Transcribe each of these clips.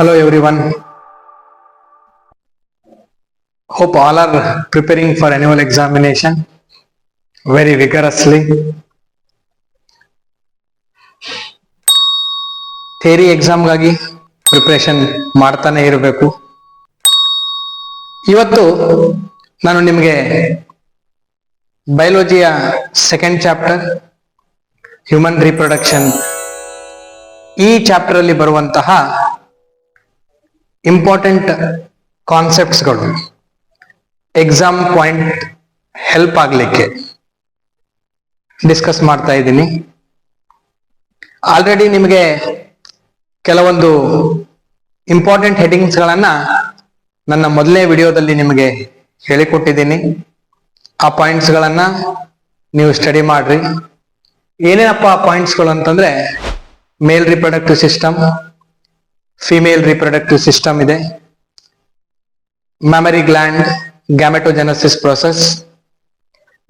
Hello everyone. Hope all are preparing for annual examination very vigorously. Theory ಎಕ್ಸಾಮ್ಗಾಗಿ preparation ಮಾಡ್ತಾನೆ ಇರಬೇಕು. ಇವತ್ತು ನಾನು ನಿಮಗೆ ಬಯಾಲಜಿಯ ಸೆಕೆಂಡ್ ಚಾಪ್ಟರ್ ಹ್ಯೂಮನ್ ರಿಪ್ರೊಡಕ್ಷನ್ ಈ ಚಾಪ್ಟರ್ ಅಲ್ಲಿ ಬರುವಂತಹ ಇಂಪಾರ್ಟೆಂಟ್ ಕಾನ್ಸೆಪ್ಟ್ಸ್ಗಳು ಎಕ್ಸಾಮ್ ಪಾಯಿಂಟ್ ಹೆಲ್ಪ್ ಆಗ್ಲಿಕ್ಕೆ ಡಿಸ್ಕಸ್ ಮಾಡ್ತಾ ಇದ್ದೀನಿ. ಆಲ್ರೆಡಿ ನಿಮಗೆ ಕೆಲವೊಂದು ಇಂಪಾರ್ಟೆಂಟ್ ಹೆಡಿಂಗ್ಸ್ಗಳನ್ನ ನನ್ನ ಮೊದಲನೇ ವಿಡಿಯೋದಲ್ಲಿ ನಿಮಗೆ ಹೇಳಿಕೊಟ್ಟಿದ್ದೀನಿ. ಆ ಪಾಯಿಂಟ್ಸ್ಗಳನ್ನ ನೀವು ಸ್ಟಡಿ ಮಾಡ್ರಿ. ಏನೇನಪ್ಪ ಆ ಪಾಯಿಂಟ್ಸ್ಗಳು ಅಂತಂದ್ರೆ, male reproductive system, female reproductive system ಇದೆ, mammary gland, gametogenesis process,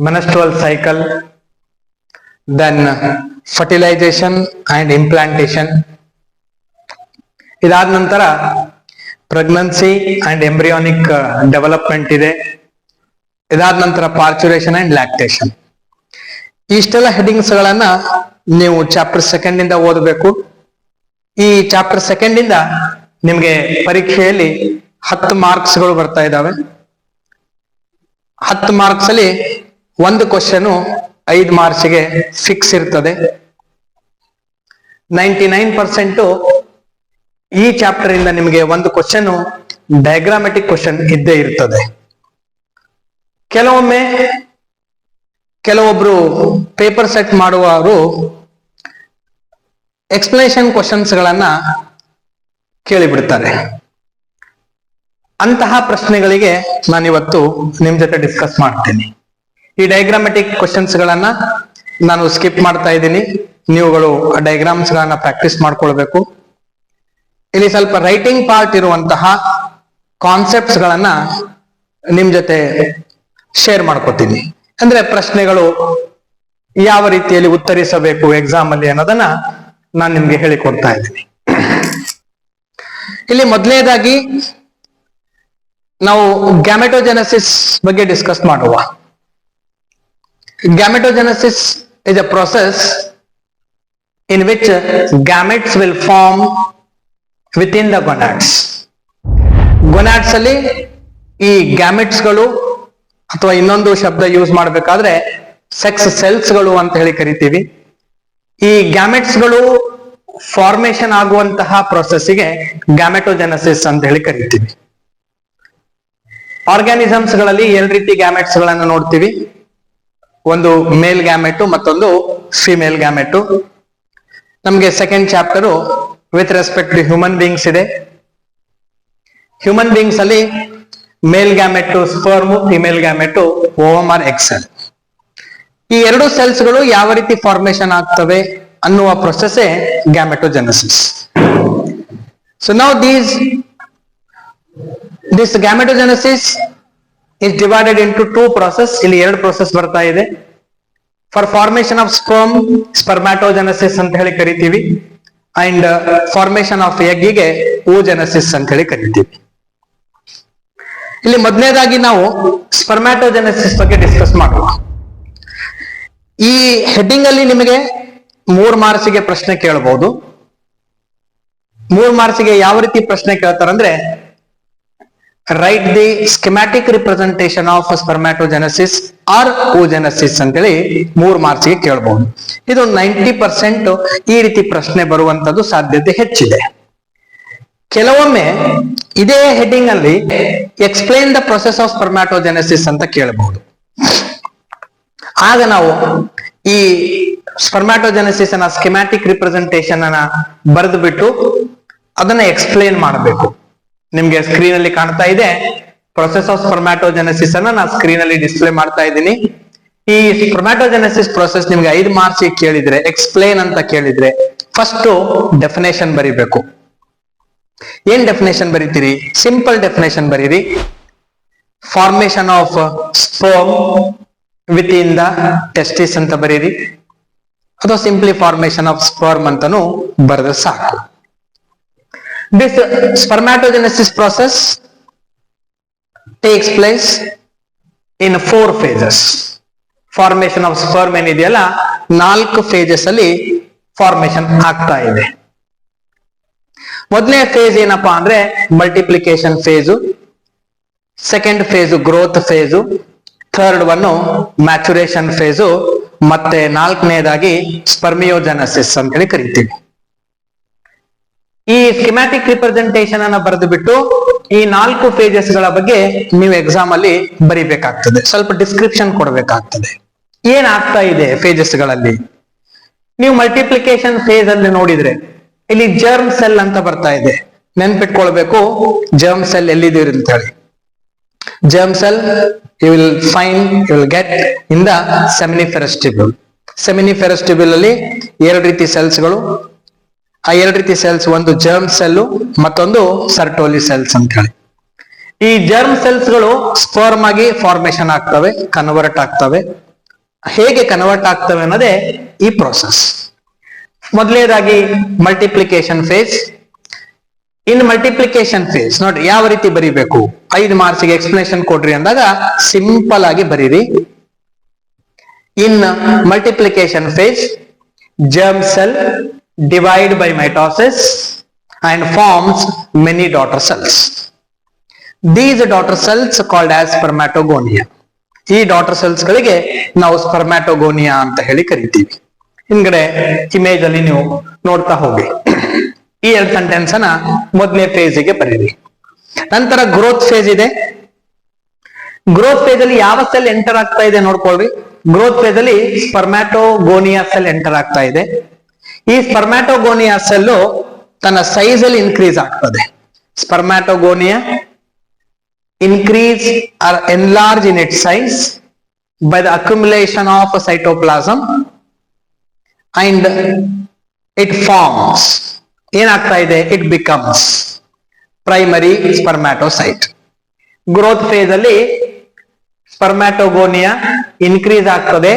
menstrual cycle, then fertilization and implantation. ಇದಾದ ನಂತರ ಪ್ರೆಗ್ನೆನ್ಸಿ ಅಂಡ್ ಎಂಬ್ರಿಯಾನಿಕ್ ಡೆವಲಪ್ಮೆಂಟ್ ಇದೆ. ಇದಾದ ನಂತರ ಪಾರ್ಚುರೇಷನ್ ಅಂಡ್ ಲ್ಯಾಕ್ಟೇಷನ್. ಇಷ್ಟೆಲ್ಲ ಹೆಡಿಂಗ್ಸ್ ಗಳನ್ನ ನೀವು ಚಾಪ್ಟರ್ ಸೆಕೆಂಡ್ ಇಂದ ಓದಬೇಕು. ಈ ಚಾಪ್ಟರ್ ಸೆಕೆಂಡ್ ಇಂದ ನಿಮ್ಗೆ ಪರೀಕ್ಷೆಯಲ್ಲಿ 10 ಮಾರ್ಕ್ಸ್ಗಳು ಬರ್ತಾ ಇದ್ದಾವೆ. 10 ಮಾರ್ಕ್ಸ್ ಅಲ್ಲಿ ಒಂದು ಕ್ವಶನ್ 5 ಮಾರ್ಕ್ಸ್ಗೆ ಫಿಕ್ಸ್ ಇರ್ತದೆ. 99% ಈ ಚಾಪ್ಟರ್ ಇಂದ ನಿಮಗೆ ಒಂದು ಕ್ವಶನ್ ಡಯಾಗ್ರಾಮೆಟಿಕ್ ಕ್ವಶನ್ ಇದ್ದೇ ಇರ್ತದೆ. ಕೆಲವೊಬ್ರು ಪೇಪರ್ ಸೆಟ್ ಮಾಡುವವರು ಎಕ್ಸ್ಪ್ಲನೇಷನ್ ಕ್ವಶನ್ಸ್ ಗಳನ್ನ ಕೇಳಿಬಿಡ್ತಾರೆ. ಅಂತಹ ಪ್ರಶ್ನೆಗಳಿಗೆ ನಾನಿವತ್ತು ನಿಮ್ ಜೊತೆ ಡಿಸ್ಕಸ್ ಮಾಡ್ತೇನೆ. ಈ ಡಯಾಗ್ರಾಮೆಟಿಕ್ ಕ್ವಶನ್ಸ್ ಗಳನ್ನ ನಾನು ಸ್ಕಿಪ್ ಮಾಡ್ತಾ ಇದ್ದೀನಿ. ನೀವುಗಳು ಡಯಾಗ್ರಾಮ್ಸ್ ಗಳನ್ನ ಪ್ರಾಕ್ಟೀಸ್ ಮಾಡ್ಕೊಳ್ಬೇಕು. ಇಲ್ಲಿ ಸ್ವಲ್ಪ ರೈಟಿಂಗ್ ಪಾರ್ಟ್ ಇರುವಂತಹ ಕಾನ್ಸೆಪ್ಟ್ಸ್ ಗಳನ್ನ ನಿಮ್ ಜೊತೆ ಶೇರ್ ಮಾಡ್ಕೊತೀನಿ. ಅಂದ್ರೆ ಪ್ರಶ್ನೆಗಳು ಯಾವ ರೀತಿಯಲ್ಲಿ ಉತ್ತರಿಸಬೇಕು ಎಕ್ಸಾಮ್ ಅಲ್ಲಿ ಅನ್ನೋದನ್ನ ನಾನು ನಿಮ್ಗೆ ಹೇಳಿಕೊಡ್ತಾ ಇದ್ದೀನಿ. ಇಲ್ಲಿ ಮೊದಲನೇದಾಗಿ ನಾವು ಗ್ಯಾಮೆಟೋಜೆನೆಸಿಸ್ ಬಗ್ಗೆ ಡಿಸ್ಕಸ್ ಮಾಡುವ. ಗ್ಯಾಮೆಟೋಜೆನೆಸಿಸ್ is a process in which gametes will form within the gonads. gonads ಅಲ್ಲಿ ಈ ಗ್ಯಾಮೆಟ್ಸ್ ಗಳು ಅಥವಾ ಇನ್ನೊಂದು ಶಬ್ದ ಯೂಸ್ ಮಾಡಬೇಕಾದ್ರೆ ಸೆಕ್ಸ್ ಸೆಲ್ಸ್ ಗಳು ಅಂತ ಹೇಳಿ ಕರಿತೀವಿ. ಈ ಗ್ಯಾಮೆಟ್ಸ್ ಗಳು ಫಾರ್ಮೇಶನ್ ಆಗುವಂತಹ ಪ್ರೊಸೆಸ್ಗೆ ಗ್ಯಾಮೆಟೋಜೆನೆಸಿಸ್ ಅಂತ ಹೇಳಿ ಕರಿತೀವಿ. ಆರ್ಗ್ಯಾನಿಸಮ್ಸ್ ಗಳಲ್ಲಿ 2 ರೀತಿ ಗ್ಯಾಮೆಟ್ಸ್ ಗಳನ್ನ ನೋಡ್ತೀವಿ. ಒಂದು ಮೇಲ್ ಗ್ಯಾಮೆಟು, ಮತ್ತೊಂದು ಫಿಮೇಲ್ ಗ್ಯಾಮೆಟು. ನಮ್ಗೆ second chapter with respect to human beings ಇದೆ. ಹ್ಯೂಮನ್ ಬೀಯಿಂಗ್ಸ್ ಅಲ್ಲಿ male gamete sperm, female gamete ovum or egg cell. ಈ 2 ಸೆಲ್ಸ್ ಗಳು ಯಾವ ರೀತಿ ಫಾರ್ಮೇಶನ್ ಆಗ್ತವೆ ಅನ್ನುವ process gametogenesis. So now this gametogenesis is divided into 2 process. ಇಲ್ಲಿ 2 process ಬರ್ತಾ ಇದೆ. For formation of sperm, spermatogenesis ಅಂತ ಹೇಳಿ ಕರಿತೀವಿ, and formation of egg ಗೆ oogenesis ಅಂತ ಹೇಳಿ ಕರಿತೀವಿ. ಇಲ್ಲಿ ಮೊದಲನೇದಾಗಿ ನಾವು ಸ್ಪರ್ಮ್ಯಾಟೋಜೆನೆಸಿಸ್ ಬಗ್ಗೆ ಡಿಸ್ಕಸ್ ಮಾಡುವ. ಈ ಹೆಡ್ಡಿಂಗ್ ಅಲ್ಲಿ ನಿಮಗೆ 3 ಮಾರ್ಕ್ಸ್ಗೆ ಪ್ರಶ್ನೆ ಕೇಳಬಹುದು. 3 ಮಾರ್ಕ್ಸ್ಗೆ ಯಾವ ರೀತಿ ಪ್ರಶ್ನೆ ಕೇಳ್ತಾರಂದ್ರೆ, write the schematic representation of spermatogenesis or oogenesis ಅಂತೇಳಿ 3 ಮಾರ್ಕ್ಸ್ಗೆ ಕೇಳಬಹುದು. ಇದು 90% ಈ ರೀತಿ ಪ್ರಶ್ನೆ ಬರುವಂತದ್ದು ಸಾಧ್ಯತೆ ಹೆಚ್ಚಿದೆ. ಕೆಲವೊಮ್ಮೆ ಇದೇ ಹೆಡ್ಡಿಂಗ್ ಅಲ್ಲಿ explain the process of spermatogenesis ಅಂತ ಕೇಳಬಹುದು. ಆಗ ನಾವು ಈ ಸ್ಪರ್ಮ್ಯಾಟೋಜೆನೆಸಿಸ್ ಅನ್ನ ಸ್ಕಿಮ್ಯಾಟಿಕ್ ರಿಪ್ರೆಸೆಂಟೇಷನ್ ಅನ್ನ ಬರೆದು ಬಿಟ್ಟು ಅದನ್ನ ಎಕ್ಸ್ಪ್ಲೇನ್ ಮಾಡಬೇಕು. ನಿಮ್ಗೆ ಸ್ಕ್ರೀನ್ ಅಲ್ಲಿ ಕಾಣ್ತಾ ಇದೆ ಪ್ರೊಸೆಸ್ ಆಫ್ ಸ್ಪರ್ಮ್ಯಾಟೋಜೆನೆಸಿಸ್ ಅನ್ನ ನಾನು ಸ್ಕ್ರೀನ್ ಅಲ್ಲಿ ಡಿಸ್ಪ್ಲೇ ಮಾಡ್ತಾ ಇದ್ದೀನಿ. ಈ ಸ್ಪರ್ಮ್ಯಾಟೋಜೆನೆಸಿಸ್ ಪ್ರೊಸೆಸ್ ನಿಮ್ಗೆ 5 ಮಾರ್ಕ್ಸ್ ಕೇಳಿದ್ರೆ, ಎಕ್ಸ್ಪ್ಲೇನ್ ಅಂತ ಕೇಳಿದ್ರೆ, ಫಸ್ಟ್ ಡೆಫಿನೇಷನ್ ಬರಿಬೇಕು. ಏನ್ ಡೆಫಿನೇಷನ್ ಬರೀತೀರಿ? ಸಿಂಪಲ್ ಡೆಫಿನೇಷನ್ ಬರೀರಿ. Formation of sperm with in the testis ಅಂತ ಬರೀರಿ, ಅಥವಾ ಸಿಂಪ್ಲಿ ಫಾರ್ಮೇಶನ್ ಆಫ್ ಸ್ಪರ್ಮ್ ಅಂತಾನು ಬರೆದ್ರೆ ಸಾಕು. This spermatogenesis process takes place in 4 phases. Formation of sperm ಏನಿದೆಯಲ್ಲ 4 ಫೇಜಸ್ ಅಲ್ಲಿ ಫಾರ್ಮೇಶನ್ ಆಗ್ತಾ ಇದೆ. ಮೊದಲನೇ ಫೇಸ್ ಏನಪ್ಪಾ ಅಂದ್ರೆ multiplication phase, second phase growth phase, third one maturation phase, ಮತ್ತೆ 4ನೇದಾಗಿ ಸ್ಪರ್ಮಿಯೋಜೆನೆಸಿಸ್ ಅಂತ ಹೇಳಿ ಕರಿತೀವಿ. ಈ ಸ್ಕಿಮ್ಯಾಟಿಕ್ ರಿಪ್ರೆಸೆಂಟೇಶನ್ ಅನ್ನ ಬರೆದು ಬಿಟ್ಟು ಈ 4 ಫೇಜಸ್ ಗಳ ಬಗ್ಗೆ ನೀವು ಎಕ್ಸಾಮ್ ಅಲ್ಲಿ ಬರಿಬೇಕಾಗ್ತದೆ, ಸ್ವಲ್ಪ ಡಿಸ್ಕ್ರಿಪ್ಷನ್ ಕೊಡಬೇಕಾಗ್ತದೆ. ಏನಾಗ್ತಾ ಇದೆ ಫೇಜಸ್ ಗಳಲ್ಲಿ? ನೀವು ಮಲ್ಟಿಪ್ಲಿಕೇಶನ್ ಫೇಸ್ ಅಲ್ಲಿ ನೋಡಿದ್ರೆ ಇಲ್ಲಿ ಜರ್ಮ್ ಸೆಲ್ ಅಂತ ಬರ್ತಾ ಇದೆ. ನೆನ್ಪಿಟ್ಕೊಳ್ಬೇಕು ಜರ್ಮ್ ಸೆಲ್ ಎಲ್ಲಿದೆ ಅಂತ ಹೇಳಿ. germ cell you will find, you will get in the seminiferous tubule. Seminiferous tubule ಅಲ್ಲಿ 2 ರೀತಿ ಸೆಲ್ಸ್ ಗಳು. ಆ 2 ರೀತಿ ಸೆಲ್ಸ್, ಒಂದು ಜರ್ಮ್ ಸೆಲ್ ಮತ್ತೊಂದು ಸರ್ಟೋಲಿ ಸೆಲ್ಸ್ ಅಂತ ಹೇಳಿ. ಈ ಜರ್ಮ್ ಸೆಲ್ಸ್ ಗಳು ಸ್ಪರ್ಮ್ ಆಗಿ ಫಾರ್ಮೇಶನ್ ಆಗ್ತವೆ, ಕನ್ವರ್ಟ್ ಆಗ್ತವೆ. ಹೇಗೆ ಕನ್ವರ್ಟ್ ಆಗ್ತವೆ ಅನ್ನೋದೇ ಈ ಪ್ರೋಸೆಸ್. ಮೊದಲನೇದಾಗಿ ಮಲ್ಟಿಪ್ಲಿಕೇಶನ್ ಫೇಸ್. ಇನ್ ಮಲ್ಟಿಪ್ಲಿಕೇಶನ್ ಫೇಸ್ ನೋಡ್ರಿ ಯಾವ ರೀತಿ ಬರೀಬೇಕು, 5 ಮಾರ್ಕ್ಸ್ಗೆ ಎಕ್ಸ್ಪ್ಲನೇಷನ್ ಕೊಡ್ರಿ ಅಂದಾಗ ಸಿಂಪಲ್ ಆಗಿ ಬರೀರಿ. In multiplication phase germ cell divide by mitosis and forms many daughter cells. These daughter cells called as spermatogonia. ಈ ಡಾಟರ್ ಸೆಲ್ಸ್ ಗಳಿಗೆ ನಾವು ಸ್ಪರ್ಮ್ಯಾಟೋಗೋನಿಯಾ ಅಂತ ಹೇಳಿ ಕರಿತೀವಿ. ಹಿಂದ್ಗಡೆ ಇಮೇಜ್ ಅಲ್ಲಿ ನೀವು ನೋಡ್ತಾ ಹೋಗಿ. ಈ 2 ಸೆಂಟೆನ್ಸ್ ಅನ್ನ ಮೊದಲನೇ ಫೇಸ್ಗೆ ಬರೀರಿ. ನಂತರ ಗ್ರೋತ್ ಫೇಸ್ ಇದೆ. ಗ್ರೋತ್ ಫೇಸ್ ಅಲ್ಲಿ ಯಾವ ಸೆಲ್ ಎಂಟರ್ ಆಗ್ತಾ ಇದೆ ನೋಡ್ಕೊಳ್ರಿ. ಗ್ರೋತ್ ಫೇಸ್ ಅಲ್ಲಿ ಸ್ಪರ್ಮ್ಯಾಟೋಗೋನಿಯಾ ಸೆಲ್ ಎಂಟರ್ ಆಗ್ತಾ ಇದೆ. ಈ ಸ್ಪರ್ಮ್ಯಾಟೋಗೋನಿಯಾ ಸೆಲ್ ತನ್ನ ಸೈಜ್ ಅಲ್ಲಿ ಇನ್ಕ್ರೀಸ್ ಆಗ್ತದೆ. ಸ್ಪರ್ಮ್ಯಾಟೋಗೋನಿಯಾ increase or enlarge in its size by the accumulation of cytoplasm and it forms. ಏನಾಗ್ತಾ ಇದೆ? It becomes primary spermatocyte. Growth phase ಅಲ್ಲಿ ಸ್ಪರ್ಮ್ಯಾಟೋಗೋನಿಯಾ ಇನ್ಕ್ರೀಸ್ ಆಗ್ತದೆ.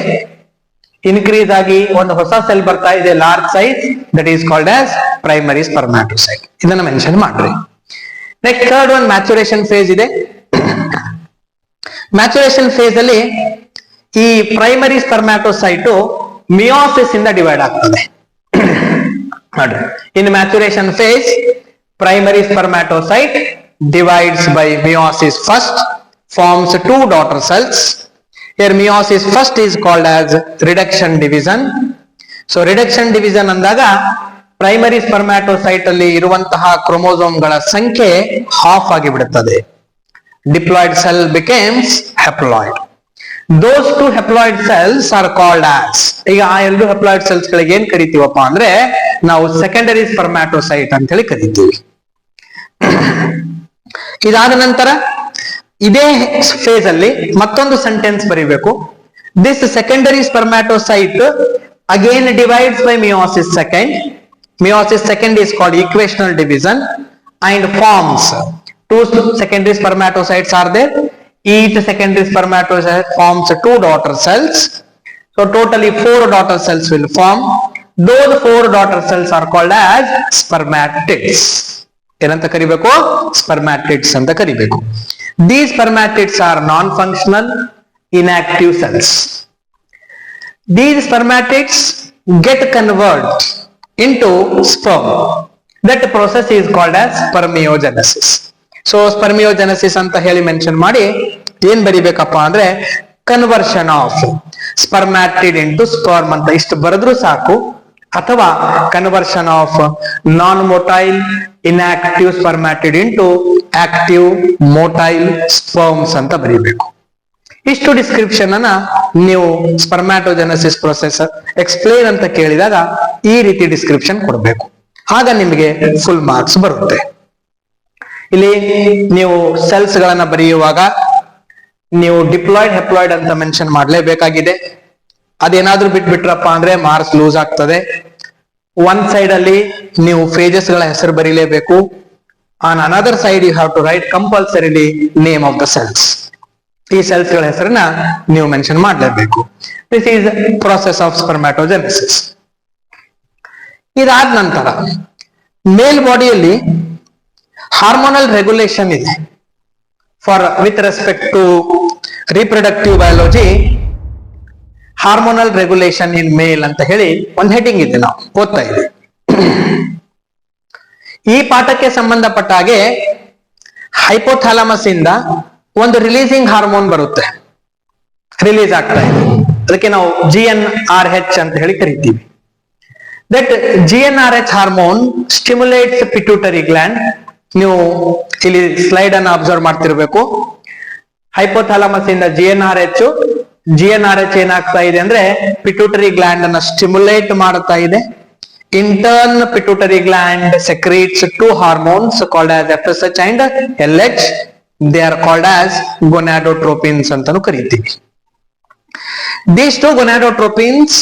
ಇನ್ಕ್ರೀಸ್ ಆಗಿ ಒಂದು ಹೊಸ ಸೆಲ್ ಬರ್ತಾ ಇದೆ, large size, that is called as primary spermatocyte. ಇದನ್ನ ಮೆನ್ಷನ್ ಮಾಡ್ರಿ. Next third one maturation phase ಇದೆ. ಮ್ಯಾಚುರೇಷನ್ ಫೇಸ್ ಅಲ್ಲಿ ಈ ಪ್ರೈಮರಿ ಸ್ಪರ್ಮ್ಯಾಟೋಸೈಟ್ ಮಿಯೋಸಿಸ್ ಇಂದ ಡಿವೈಡ್ ಆಗ್ತದೆ. ನೋಡ್ರಿ, in maturation phase primary spermatocyte divides by meiosis first, forms 2 daughter cells. Here meiosis first is called as reduction division. So reduction division ಅಂದಾಗ primary ಸ್ಪರ್ಮ್ಯಾಟೋಸೈಟ್ ಅಲ್ಲಿ ಇರುವಂತಹ chromosome ಗಳ ಸಂಖ್ಯೆ ಹಾಫ್ ಆಗಿ ಬಿಡುತ್ತದೆ. Diploid cell becomes haploid. Those 2 haploid cells are called as, ಈಗ ಆ 2 haploid cells ಗಳಿಗೆ ಏನ್ ಕರಿತೀವಪ್ಪ ಅಂದ್ರೆ ನಾವು ಸೆಕೆಂಡರಿ ಸ್ಪರ್ಮ್ಯಾಟೋಸೈಟ್ ಅಂತ ಹೇಳಿ ಕರಿತೀವಿ. ಇದಾದ ನಂತರ ಇದೇ ಫೇಸ್ ಅಲ್ಲಿ ಮತ್ತೊಂದು ಸೆಂಟೆನ್ಸ್ ಬರೀಬೇಕು. This secondary spermatocyte again divides by meiosis second. Meiosis second is called equational division and forms 2 secondary spermatocytes are there. Each secondary spermatocyte forms 2 daughter cells. So totally 4 daughter cells will form. Those 4 daughter cells are called as spermatids. ಏನಂತ ಕರಿಬೇಕು? Spermatids ಅಂತ ಕರಿಬೇಕು. These spermatids are non-functional, inactive cells. These spermatids get converted into sperm. That process is called as spermiogenesis. So spermiogenesis ಅಂತ ಹೇಳಿ mention ಮಾಡಿ ಏನ್ ಬರಿಬೇಕಪ್ಪ ಅಂದ್ರೆ conversion of spermatid into sperm ಅಂತ ಇಷ್ಟು ಬರೆದ್ರು ಸಾಕು. ಅಥವಾ conversion of non motile inactive spermatid into active motile sperms ಅಂತ ಬರೀಬೇಕು. ಇಷ್ಟು ಡಿಸ್ಕ್ರಿಪ್ಷನ್ ಅನ್ನ ನೀವು ಸ್ಪರ್ಮ್ಯಾಟೋಜೆನೆಸಿಸ್ ಪ್ರೊಸೆಸ್ ಎಕ್ಸ್ಪ್ಲೇನ್ ಅಂತ ಕೇಳಿದಾಗ ಈ ರೀತಿ ಡಿಸ್ಕ್ರಿಪ್ಷನ್ ಕೊಡಬೇಕು. ಆಗ ನಿಮಗೆ ಫುಲ್ ಮಾರ್ಕ್ಸ್ ಬರುತ್ತೆ. ಇಲ್ಲಿ ನೀವು ಸೆಲ್ಸ್ ಗಳನ್ನ ಬರೆಯುವಾಗ ನೀವು ಡಿಪ್ಲಾಯ್ಡ್ ಹೆಪ್ಲಾಯ್ಡ್ ಅಂತ ಮೆನ್ಷನ್ ಮಾಡಲೇಬೇಕಾಗಿದೆ. ಅದೇನಾದ್ರೂ ಬಿಟ್ಬಿಟ್ರಪ್ಪ ಅಂದ್ರೆ ಮಾರ್ಕ್ಸ್ ಲೂಸ್ ಆಗ್ತದೆ. ಒನ್ ಸೈಡ್ ಅಲ್ಲಿ ನೀವು ಫೇಜಸ್ ಗಳ ಹೆಸರು ಬರೀಲೇಬೇಕು. On another side you have to write compulsorily name of the cells. ಈ ಸೆಲ್ಸ್ ಗಳ ಹೆಸರನ್ನ ನೀವು ಮೆನ್ಷನ್ ಮಾಡಲೇಬೇಕು. This is process of spermatogenesis. ಇದಾದ ನಂತರ ಮೇಲ್ ಬಾಡಿಯಲ್ಲಿ ಹಾರ್ಮೋನಲ್ ರೆಗ್ಯುಲೇಷನ್ ಇದೆ for with respect to reproductive biology. Hormonal regulation in male ಅಂತ ಹೇಳಿ ಒಂದು ಹೆಡಿಂಗ್ ಇದೆ, ನಾವು ಓದ್ತಾ ಇದ್ದೀವಿ. ಈ ಪಾಠಕ್ಕೆ ಸಂಬಂಧಪಟ್ಟ ಹಾಗೆ ಹೈಪೋಥಾಲಮಸ್ ಇಂದ ಒಂದು ರಿಲೀಸಿಂಗ್ ಹಾರ್ಮೋನ್ ಬರುತ್ತೆ, ರಿಲೀಸ್ ಆಗ್ತಾ ಇದೆ. ಅದಕ್ಕೆ ನಾವು GnRH ಅಂತ ಹೇಳಿ ಕರಿತೀವಿ. That GnRH hormone stimulates pituitary gland. ನೀವು ಇಲ್ಲಿ ಸ್ಲೈಡ್ ಅನ್ನು ಅಬ್ಸರ್ವ್ ಮಾಡ್ತಿರ್ಬೇಕು. ಹೈಪೋಥಾಲಮಸ್ ಇಂದ GnRH ಏನಾಗ್ತಾ ಇದೆ ಅಂದ್ರೆ ಪಿಟ್ಯೂಟರಿ ಗ್ಲ್ಯಾಂಡ್ ಅನ್ನ ಸ್ಟಿಮ್ಯುಲೇಟ್ ಮಾಡ್ತಾ ಇದೆ. In turn, pituitary gland secretes two hormones called as FSH and LH. They are called as gonadotropins ಅಂತನೂ ಕರೀತೀವಿ. These two gonadotropins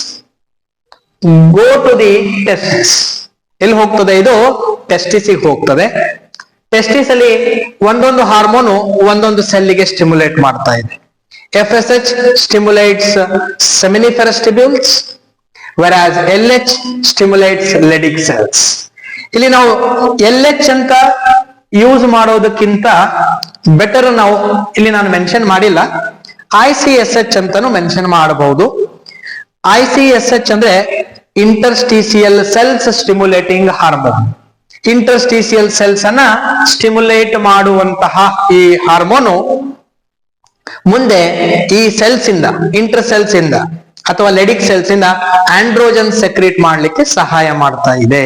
go to the testes. ಎಲ್ಲಿ ಹೋಗ್ತದೆ ಇದು? ಟೆಸ್ಟಿಸಿಗೆ ಹೋಗ್ತದೆ. ಟೆಸ್ಟಿಸ್ ಅಲ್ಲಿ ಒಂದೊಂದು ಹಾರ್ಮೋನು ಒಂದೊಂದು ಸೆಲ್ಲಿಗೆ ಸ್ಟಿಮ್ಯುಲೇಟ್ ಮಾಡ್ತಾ ಇದೆ. FSH stimulates seminiferous tubules, whereas LH stimulates Leydig cells. ಇಲ್ಲಿ ನಾವು LH ಅಂತ ಯೂಸ್ ಮಾಡೋದಕ್ಕಿಂತ ಬೆಟರ್ ನಾವು ಇಲ್ಲಿ ನಾನು ಮೆನ್ಷನ್ ಮಾಡಿಲ್ಲ, ICSH ಅಂತಾನು ಮೆನ್ಷನ್ ಮಾಡಬಹುದು. ICSH ಅಂದ್ರೆ ಇಂಟರ್ಸ್ಟೀಸಿಯಲ್ ಸೆಲ್ಸ್ ಸ್ಟಿಮ್ಯುಲೇಟಿಂಗ್ ಹಾರ್ಮೋನ್. ಇಂಟರ್ಸ್ಟೀಸಿಯಲ್ ಸೆಲ್ಸ್ ಅನ್ನ ಸ್ಟಿಮ್ಯುಲೇಟ್ ಮಾಡುವಂತಹ ಈ ಹಾರ್ಮೋನು ಮುಂದೆ ಈ ಸೆಲ್ಸ್ ಇಂದ, ಇಂಟರ್ ಸೆಲ್ಸ್ ಇಂದ ಅಥವಾ ಲೆಡಿಕ್ ಸೆಲ್ಸ್ ಇಂದ ಆಂಡ್ರೋಜನ್ ಸೆಕ್ರೀಟ್ ಮಾಡ್ಲಿಕ್ಕೆ ಸಹಾಯ ಮಾಡ್ತಾ ಇದೆ,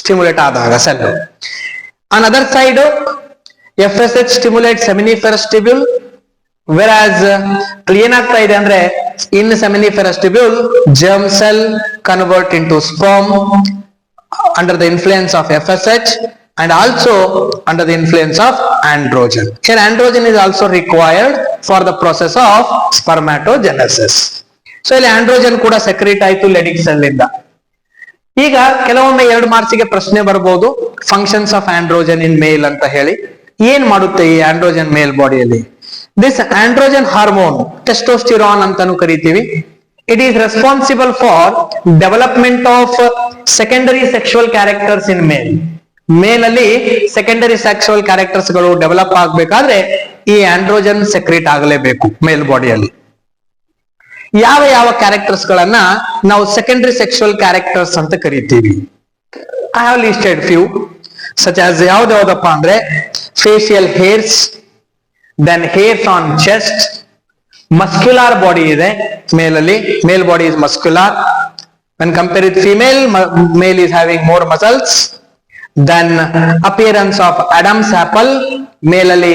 ಸ್ಟಿಮ್ಯುಲೇಟ್ ಆದಾಗ cell. On other side FSH stimulate seminiferous tubule, whereas ಏನಾಗ್ತಾ ಇದೆ ಅಂದ್ರೆ in seminiferous tubule germ cell convert into sperm under the influence of FSH and also under the influence of androgen. Here androgen is also required for the process of spermatogenesis. So ಇಲ್ಲಿ androgen ಕೂಡ secrete ಆಯ್ತು ಲೆಡಿಕ್ cell ಇಂದ. ಈಗ ಕೆಲವೊಮ್ಮೆ 2 ಮಾರ್ಕ್ಸಿಗೆ ಪ್ರಶ್ನೆ ಬರಬಹುದು, functions of androgen in male ಅಂತ ಹೇಳಿ. ಏನ್ ಮಾಡುತ್ತೆ ಈ ಆಂಡ್ರೋಜನ್ ಮೇಲ್ ಬಾಡಿಯಲ್ಲಿ? ದಿಸ್ ಆಂಡ್ರೋಜನ್ ಹಾರ್ಮೋನ್ ಟೆಸ್ಟೋಸ್ಟಿರಾನ್ ಅಂತಾನು ಕರಿತೀವಿ. It is responsible for development of secondary sexual characters in male. Male ಅಲ್ಲಿ ಸೆಕೆಂಡರಿ ಸೆಕ್ಷುವಲ್ ಕ್ಯಾರೆಕ್ಟರ್ಸ್ ಗಳು ಡೆವಲಪ್ ಆಗ್ಬೇಕಾದ್ರೆ ಈ ಆಂಡ್ರೋಜನ್ ಸೆಕ್ರೇಟ್ ಆಗಲೇಬೇಕು ಮೇಲ್ ಬಾಡಿಯಲ್ಲಿ. ಯಾವ ಯಾವ ಕ್ಯಾರೆಕ್ಟರ್ಸ್ ಗಳನ್ನ ನಾವು ಸೆಕೆಂಡರಿ ಸೆಕ್ಷುವಲ್ ಕ್ಯಾರೆಕ್ಟರ್ಸ್ ಅಂತ ಕರಿತೀವಿ? I have listed few such as ಯಾವ್ದಾವ್ದಪ್ಪ ಅಂದ್ರೆ facial hairs, then hairs on chest, muscular body ಇದೆ ಮೇಲಲ್ಲಿ, male body is muscular. When compare with female, male is having more muscles. Then appearance of Adam's apple, ಮೇಲಲ್ಲಿ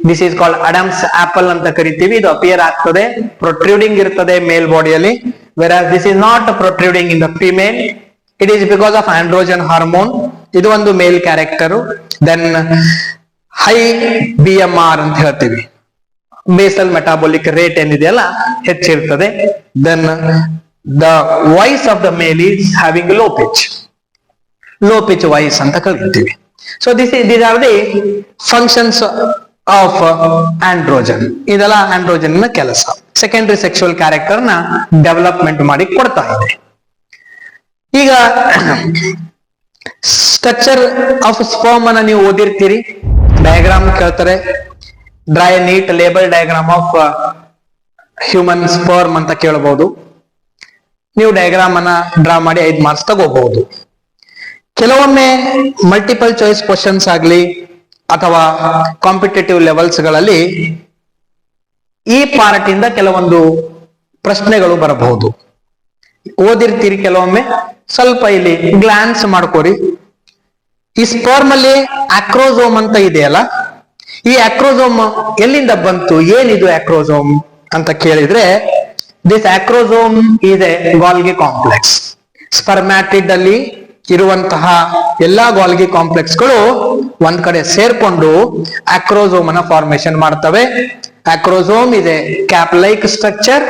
this is called Adam's apple ಅಂತ ಕರಿತೀವಿ. ಇದು appear ಆಗ್ತದೆ, ಪ್ರೊಟ್ರೂಡಿಂಗ್ ಇರ್ತದೆ ಮೇಲ್ ಬಾಡಿಯಲ್ಲಿ, whereas this is not protruding in the female. It is because of androgen hormone. ಇದು ಒಂದು male character. Then high BMR ಅಂತ ಹೇಳ್ತೀವಿ, ಬೇಸಲ್ ಮೆಟಾಬಾಲಿಕ್ ರೇಟ್ ಏನಿದೆಯಲ್ಲ ಹೆಚ್ಚಿರ್ತದೆ. Then the voice of the male is having low pitch voice ಅಂತ ಕರಿತೀವಿ. So these are the functions of androgen. ಇದೆಲ್ಲ androgen ನ ಕೆಲಸ, ಸೆಕೆಂಡರಿ ಸೆಕ್ಷುವಲ್ ಕ್ಯಾರೆಕ್ಟರ್ ನ ಡೆವಲಪ್ಮೆಂಟ್ ಮಾಡಿ ಕೊಡ್ತಾ ಇದೆ. ಈಗ ಸ್ಟ್ರಕ್ಚರ್ ಆಫ್ ಸ್ಪರ್ಮ್ ಅನ್ನ ನೀವು ಓದಿರ್ತೀರಿ, ಡಯಾಗ್ರಾಮ್ ಕೇಳ್ತಾರೆ, draw neat label diagram of human sperm ಅಂತ ಕೇಳಬಹುದು. ನೀವು ಡಯಾಗ್ರಾಮ್ ಅನ್ನ ಡ್ರಾ ಮಾಡಿ 5 ಮಾರ್ಕ್ಸ್ ತಗೋಬಹುದು. ಕೆಲವೊಮ್ಮೆ ಮಲ್ಟಿಪಲ್ ಚಾಯ್ಸ್ ಕ್ವಶನ್ಸ್ ಆಗ್ಲಿ ಅಥವಾ ಕಾಂಪಿಟೇಟಿವ್ ಲೆವೆಲ್ಸ್ ಗಳಲ್ಲಿ ಈ ಪಾರ್ಟ್ ಇಂದ ಕೆಲವೊಂದು ಪ್ರಶ್ನೆಗಳು ಬರಬಹುದು. ಓದಿರ್ತೀರಿ ಕೆಲವೊಮ್ಮೆ, ಸ್ವಲ್ಪ ಇಲ್ಲಿ ಗ್ಲಾನ್ಸ್ ಮಾಡ್ಕೋರಿ. ಈ ಸ್ಪರ್ಮ್ ಅಲ್ಲಿ ಆಕ್ರೋಸೋಮ್ ಅಂತ ಇದೆಯಲ್ಲ, ಈ ಆಕ್ರೋಸೋಮ್ ಎಲ್ಲಿಂದ ಬಂತು, ಏನಿದು ಆಕ್ರೋಸೋಮ್ ಅಂತ ಕೇಳಿದ್ರೆ, this acrosome is a Golgi complex. Spermatid ಅಲ್ಲಿ ಇರುವಂತಹ ಎಲ್ಲಾ ಗಾಲ್ಗಿ ಕಾಂಪ್ಲೆಕ್ಸ್ ಗಳು ಒಂದ್ ಕಡೆ ಸೇರ್ಕೊಂಡು ಆಕ್ರೋಸೋಮ್ ಅನ್ನ ಫಾರ್ಮೇಶನ್ ಮಾಡ್ತವೆ. Acrosome is a cap-like structure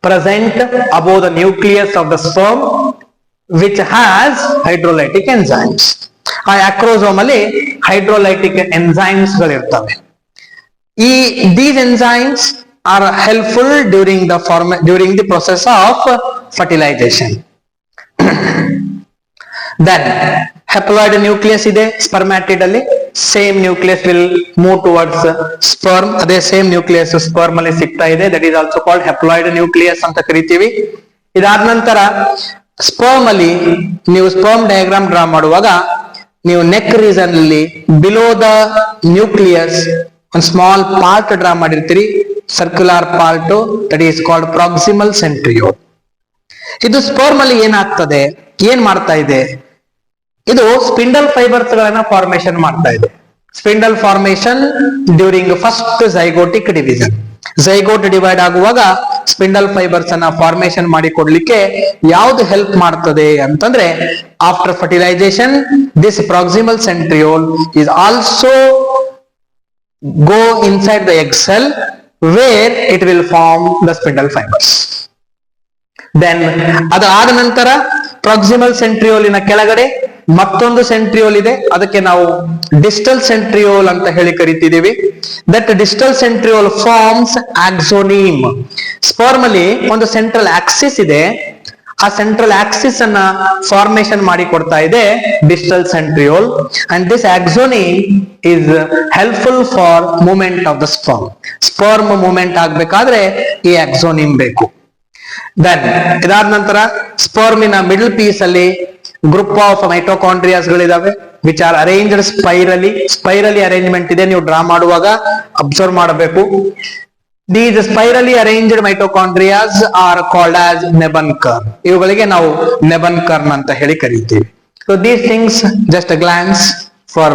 present above the nucleus of the sperm which has hydrolytic enzymes. ಆ ಆಕ್ರೋಸೋಮ್ ಅಲ್ಲಿ ಹೈಡ್ರೋಲೈಟಿಕ್ ಎನ್ಸೈಮ್ಸ್ ಗಳಿರ್ತವೆ. these enzymes are helpful during the process of fertilization. Then haploid nucleus ಇದೆ ಸ್ಪರ್ಮ್ಯಾಟಿಡ್ ಅಲ್ಲಿ, same nucleus will move towards sperm. ಅದೇ same nucleus sperm ಅಲ್ಲಿ ಸಿಗ್ತಾ ಇದೆ. That is also called haploid nucleus ಅಂತ ಕರಿತೀವಿ. ಇದಾದ ನಂತರ ಸ್ಪರ್ಮ್ ಅಲ್ಲಿ ನೀವು ಸ್ಪರ್ಮ್ ಡಯಾಗ್ರಾಮ್ ಡ್ರಾ ಮಾಡುವಾಗ ನೀವು ನೆಕ್ ರೀಸನ್ ಅಲ್ಲಿ ಬಿಲೋ ದ ನ್ಯೂಕ್ಲಿಯಸ್ ಒಂದು ಸ್ಮಾಲ್ ಪಾರ್ಟ್ ಡ್ರಾ ಮಾಡಿರ್ತೀರಿ, circular part, that is called proximal centriole. ಇದು ಸ್ಪರ್ಮ್ ಅಲ್ಲಿ ಏನಾಗ್ತದೆ, ಏನ್ ಮಾಡ್ತಾ ಇದೆ, ಇದು ಸ್ಪಿಂಡಲ್ ಫೈಬರ್ಸ್ ಗಳನ್ನ ಫಾರ್ಮೇಶನ್ ಮಾಡ್ತಾ ಇದೆ. Spindle formation during first zygotic division. Zygote divide ಆಗುವಾಗ ಸ್ಪಿಂಡಲ್ ಫೈಬರ್ಸ್ ಅನ್ನ ಫಾರ್ಮೇಶನ್ ಮಾಡಿ ಕೊಡ್ಲಿಕ್ಕೆ ಯಾವ್ದು ಹೆಲ್ಪ್ ಮಾಡ್ತದೆ ಅಂತಂದ್ರೆ, after fertilisation this proximal centriole is also go inside the egg cell where it will form the spindle fibers. Then ಅದಾದ ನಂತರ proximal ಸೆಂಟ್ರಿಯೋಲಿನ ಕೆಳಗಡೆ ಮತ್ತೊಂದು ಸೆಂಟ್ರಿಯೋಲ್ ಇದೆ, ಅದಕ್ಕೆ ನಾವು ಡಿಸ್ಟಲ್ ಸೆಂಟ್ರಿಯೋಲ್ ಅಂತ ಹೇಳಿ ಕರಿತಿದ್ದೀವಿ. That distal centriole forms axoneme. Sperm ಅಲ್ಲಿ ಒಂದು ಸೆಂಟ್ರಲ್ ಆಕ್ಸಿಸ್ ಇದೆ, ಆ ಸೆಂಟ್ರಲ್ ಆಕ್ಸಿಸ್ ಅನ್ನ ಫಾರ್ಮೇಶನ್ ಮಾಡಿ ಕೊಡ್ತಾ ಇದೆ distal centriole. And this axoneme is helpful for movement of the sperm. Sperm movement ಆಗ್ಬೇಕಾದ್ರೆ ಈ ಆಕ್ಸೋನೀಮ್ ಬೇಕು. ದೆನ್ ಇದಾದ ನಂತರ ಸ್ಪರ್ಮಿನ ಮಿಡಲ್ ಪೀಸ್ ಅಲ್ಲಿ ಗ್ರೂಪ್ ಆಫ್ ಮೈಟೋಕಾಂಡ್ರಿಯಾಸ್ ಗಳಿದಾವೆ which are arranged spirally. Spirally arrangement ಇದೆ, ನೀವು ಡ್ರಾ ಮಾಡುವಾಗ ಅಬ್ಸರ್ವ್ ಮಾಡಬೇಕು. These spirally arranged mitochondrias are called as Nebenkern. ಇವುಗಳಿಗೆ ನಾವು Nebenkern ಅಂತ ಹೇಳಿ ಕರೀತೀವಿ. So these things just a glance for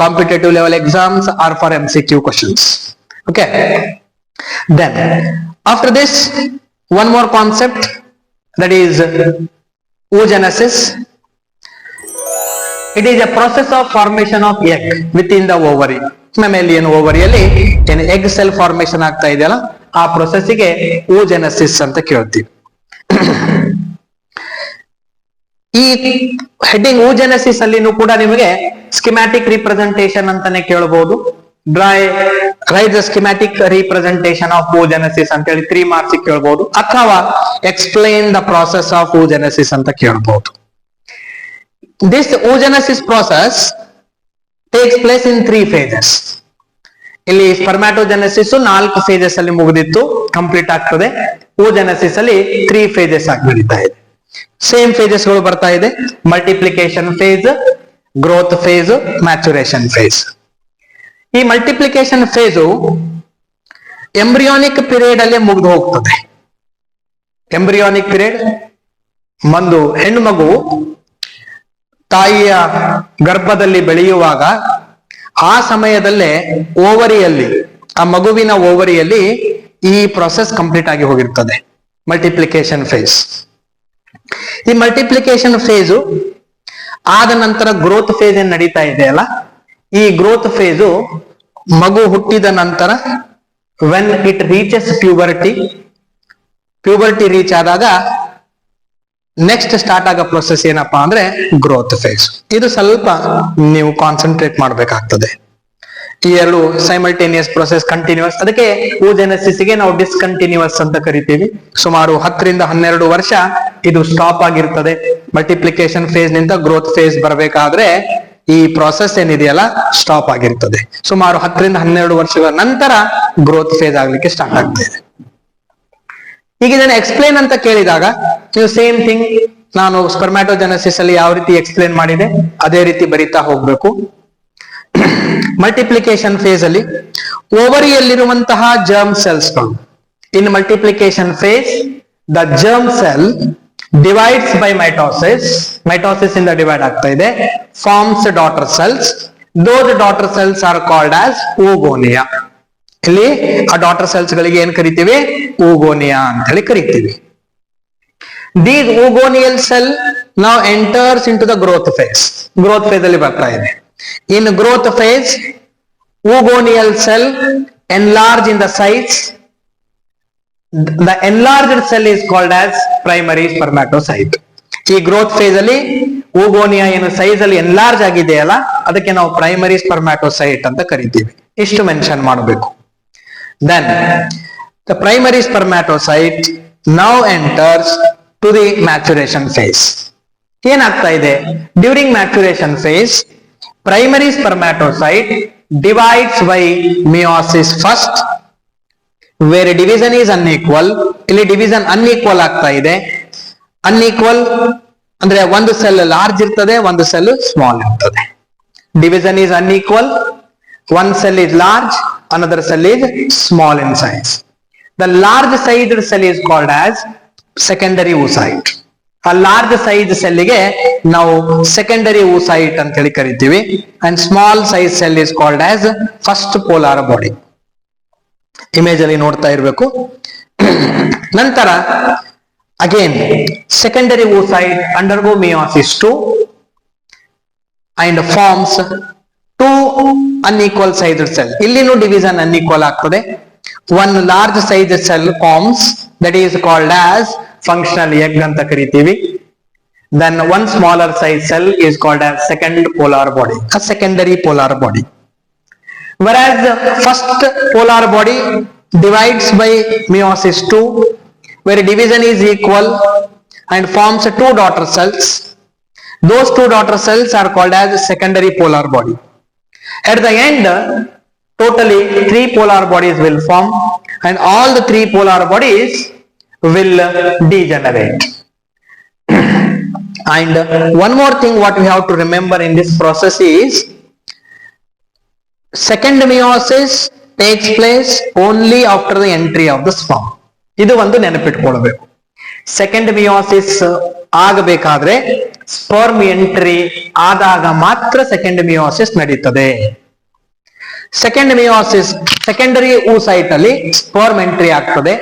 competitive level exams or for MCQ questions. Okay. Then after this one more concept, that is oogenesis. It is a process of formation of egg within the ovary. Mammalian ಓವರಿಯಲ್ಲಿ ಏನು egg cell formation ಆಗ್ತಾ ಇದೆಯಲ್ಲ, ಆ ಪ್ರೊಸೆಸ್ಗೆ oogenesis ಅಂತ ಕೇಳ್ತೀವಿ. ಈ heading oogenesis ಅಲ್ಲಿನೂ ಕೂಡ ನಿಮಗೆ ಸ್ಕಿಮ್ಯಾಟಿಕ್ ರಿಪ್ರೆಸೆಂಟೇಶನ್ ಅಂತಾನೆ ಕೇಳಬಹುದು. Write the schematic representation of oogenesis ಅಂತ ಹೇಳಿ 3 ಮಾರ್ಕ್ಸ್ ಕೇಳಬಹುದು, ಅಥವಾ explain the process of oogenesis ಅಂತ ಕೇಳಬಹುದು. This oogenesis process takes place in 3 phases. ಇಲ್ಲಿ ಸ್ಪರ್ಮ್ಯಾಟೋಜೆನೆಸಿಸ್ 4 ಫೇಜಸ್ ಅಲ್ಲಿ ಮುಗಿದಿತ್ತು, ಕಂಪ್ಲೀಟ್ ಆಗ್ತದೆ. oogenesis ಅಲ್ಲಿ 3 ಫೇಜಸ್ ಆಗಿ ನಡೀತಾ ಇದೆ. ಸೇಮ್ ಫೇಜಸ್ ಗಳು ಬರ್ತಾ ಇದೆ: multiplication phase, growth phase, maturation phase. ಈ ಮಲ್ಟಿಪ್ಲಿಕೇಶನ್ ಫೇಸು ಎಂಬ್ರಿಯಾನಿಕ್ ಪೀರಿಯಡ್ ಅಲ್ಲೇ ಮುಗಿದು ಹೋಗ್ತದೆ. ಎಂಬ್ರಿಯಾನಿಕ್ ಪೀರಿಯಡ್ ಒಂದು ಹೆಣ್ಣು ಮಗು ತಾಯಿಯ ಗರ್ಭದಲ್ಲಿ ಬೆಳೆಯುವಾಗ ಆ ಸಮಯದಲ್ಲೇ ಓವರಿಯಲ್ಲಿ, ಆ ಮಗುವಿನ ಓವರಿಯಲ್ಲಿ ಈ ಪ್ರೊಸೆಸ್ ಕಂಪ್ಲೀಟ್ ಆಗಿ ಹೋಗಿರ್ತದೆ, ಮಲ್ಟಿಪ್ಲಿಕೇಶನ್ ಫೇಸ್. ಈ ಮಲ್ಟಿಪ್ಲಿಕೇಶನ್ ಫೇಸು ಆದ ನಂತರ ಗ್ರೋತ್ ಫೇಸ್ ಏನ್ ನಡೀತಾ ಇದೆಯಲ್ಲ, ಈ ಗ್ರೋತ್ ಫೇಸು ಮಗು ಹುಟ್ಟಿದ ನಂತರ when it reaches puberty, puberty reach ಆದಾಗ ನೆಕ್ಸ್ಟ್ ಸ್ಟಾರ್ಟ್ ಆಗೋ ಪ್ರೊಸೆಸ್ ಏನಪ್ಪಾ ಅಂದ್ರೆ ಗ್ರೋತ್ ಫೇಸ್. ಇದು ಸ್ವಲ್ಪ ನೀವು ಕಾನ್ಸಂಟ್ರೇಟ್ ಮಾಡ್ಬೇಕಾಗ್ತದೆ. ಈ ಎರಡು ಸೈಮಲ್ಟೇನಿಯಸ್ ಪ್ರೊಸೆಸ್ ಕಂಟಿನ್ಯೂಸ್. ಅದಕ್ಕೆ oogenesis ಗೆ ನಾವು ಡಿಸ್ಕಂಟಿನ್ಯೂಸ್ ಅಂತ ಕರಿತೀವಿ. ಸುಮಾರು 10 ರಿಂದ 12 ವರ್ಷ ಇದು ಸ್ಟಾಪ್ ಆಗಿರ್ತದೆ. ಮಲ್ಟಿಪ್ಲಿಕೇಶನ್ ಫೇಸ್ ನಿಂದ ಗ್ರೋತ್ ಫೇಸ್ ಬರಬೇಕಾದ್ರೆ ಈ ಪ್ರಾಸೆಸ್ ಏನಿದೆಯಲ್ಲ ಸ್ಟಾಪ್ ಆಗಿರ್ತದೆ. ಸುಮಾರು 10 ರಿಂದ 12 ವರ್ಷಗಳ ನಂತರ ಗ್ರೋತ್ ಫೇಸ್ ಆಗ್ಲಿಕ್ಕೆ ಸ್ಟಾರ್ಟ್ ಆಗ್ತಾ ಇದೆ. ಈಗ ಇದನ್ನ ಎಕ್ಸ್ಪ್ಲೇನ್ ಅಂತ ಕೇಳಿದಾಗ ನೀವು ಸೇಮ್ ಥಿಂಗ್ ನಾನು ಸ್ಪರ್ಮ್ಯಾಟೋಜೆನೆಸಿಸ್ ಅಲ್ಲಿ ಯಾವ ರೀತಿ ಎಕ್ಸ್ಪ್ಲೇನ್ ಮಾಡಿದೆ ಅದೇ ರೀತಿ ಬರಿತಾ ಹೋಗ್ಬೇಕು. ಮಲ್ಟಿಪ್ಲಿಕೇಶನ್ ಫೇಸ್ ಅಲ್ಲಿ ಓವರಿಯಲ್ಲಿರುವಂತಹ ಜರ್ಮ್ ಸೆಲ್ಸ್ಗಳು, in multiplication phase the germ cell divides by mitosis, mitosis ಇಂದ ಡಿವೈಡ್ ಆಗ್ತಾ ಇದೆ, forms daughter cells. Those daughter cells are called as oogonia. ಇಲ್ಲಿ ಆ ಡಾಟರ್ ಸೆಲ್ಸ್ ಗಳಿಗೆ ಏನ್ ಕರಿತೀವಿ? oogonia ಅಂತ ಹೇಳಿ ಕರಿತೀವಿ. These oogonial cell now enters into the growth phase. Growth phase ಅಲ್ಲಿ ಬರ್ತಾ ಇದೆ. In growth phase, oogonial cell enlarge in the size. The enlarged cell is called as primary spermatocyte. ಈ ಗ್ರೋತ್ ಫೇಸ್ ಅಲ್ಲಿ oogonia ಏನು size ಅಲ್ಲಿ enlarge ಆಗಿದೆಯಲ್ಲ, ಅದಕ್ಕೆ ನಾವು ಪ್ರೈಮರಿ ಸ್ಪರ್ಮ್ಯಾಟೋಸೈಟ್ ಅಂತ ಕರಿತೀವಿ. ಇಷ್ಟು ಮೆನ್ಷನ್ ಮಾಡಬೇಕು. Then the primary spermatocyte now enters to the maturation phase. ಏನಾಗ್ತಾ ಇದೆ? During maturation phase primary spermatocyte divides by meiosis first, where division is unequal. ಇಲ್ಲಿ division unequal ಆಗ್ತಾ ಇದೆ. unequal ಅಂದ್ರೆ ಒಂದು ಸೆಲ್ ಲಾರ್ಜ್ ಇರ್ತದೆ, ಒಂದು ಸೆಲ್ ಸ್ಮಾಲ್ ಇರ್ತದೆ. division is unequal, one cell is large, another cell is small in size. The large sized cell is called as secondary oocyte. ಆ large size ಸೆಲ್ಗೆ ನಾವು ಸೆಕೆಂಡರಿ oocyte ಅಂತ ಹೇಳಿ ಕರಿತೀವಿ. And small size cell is called as first polar body. Image ಅಲ್ಲಿ ನೋಡ್ತಾ ಇರಬೇಕು. ನಂತರ again secondary oocyte undergo meiosis 2 and forms 2 unequal sized cell. ಇಲ್ಲಿನೂ ಡಿವಿಷನ್ unequal ಆಗ್ತದೆ. one large sized cell forms, that is called as functional egg ಅಂತ ಕರಿತೀವಿ. then one smaller size cell is called as second polar body, a secondary polar body. Whereas the first polar body divides by meiosis 2, where division is equal and forms two daughter cells. Those two daughter cells are called as secondary polar body. At the end, totally 3 polar bodies will form, and all the 3 polar bodies will degenerate. And one more thing what we have to remember in this process is, second meiosis takes place only after the entry of the sperm. ಇದು ಒಂದು ನೆನಪಿಟ್ಕೊಳ್ಬೇಕು. Second meiosis ಆಗಬೇಕಾದ್ರೆ sperm entry ಆದಾಗ ಮಾತ್ರ second meiosis ನಡೀತದೆ. Second meiosis secondary oocyte ಅಲ್ಲಿ sperm entry ಆಗ್ತದೆ.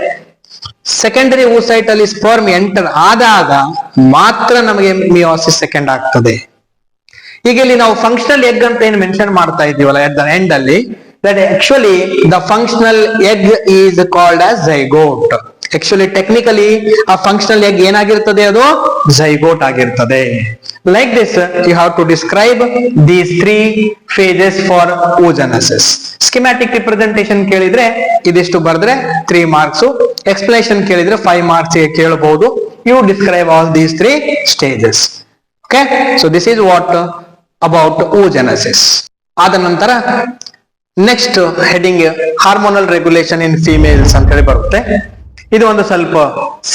Secondary oocyte ಅಲ್ಲಿ sperm enter ಆದಾಗ ಮಾತ್ರ ನಮಗೆ ಮಿಯೋಸಿಸ್ ಸೆಕೆಂಡ್ ಆಗ್ತದೆ. ಈಗ ಇಲ್ಲಿ ನಾವು ಫಂಕ್ಷನಲ್ ಎಗ್ ಅಂತ ಏನು ಮೆನ್ಷನ್ ಮಾಡ್ತಾ ಇದೀವಲ್ಲ ಎಟ್ ದ ಎಂಡ್ ಅಲ್ಲಿ, that actually the functional egg is called as zygote. Actually technically ಆ ಫಂಕ್ಷನಲ್ ಎಗ್ ಏನಾಗಿರ್ತದೆ, ಅದು ಝೈಗೋಟ್ ಆಗಿರ್ತದೆ. Like this you have to describe these 3 phases for oogenesis. Schematic representation ಕೇಳಿದ್ರೆ ಇದಿಷ್ಟು ಬರೆದ್ರೆ 3 marks, ಎಕ್ಸ್ಪ್ಲನೇಷನ್ ಕೇಳಿದ್ರೆ 5 marks ಕೇಳಬಹುದು. You describe all these 3 stages. Okay, so this is what about oogenesis. ಆದ ನಂತರ next heading hormonal regulation in females ಅಂತ ಹೇಳಿ ಬರುತ್ತೆ. ಇದು ಒಂದು ಸ್ವಲ್ಪ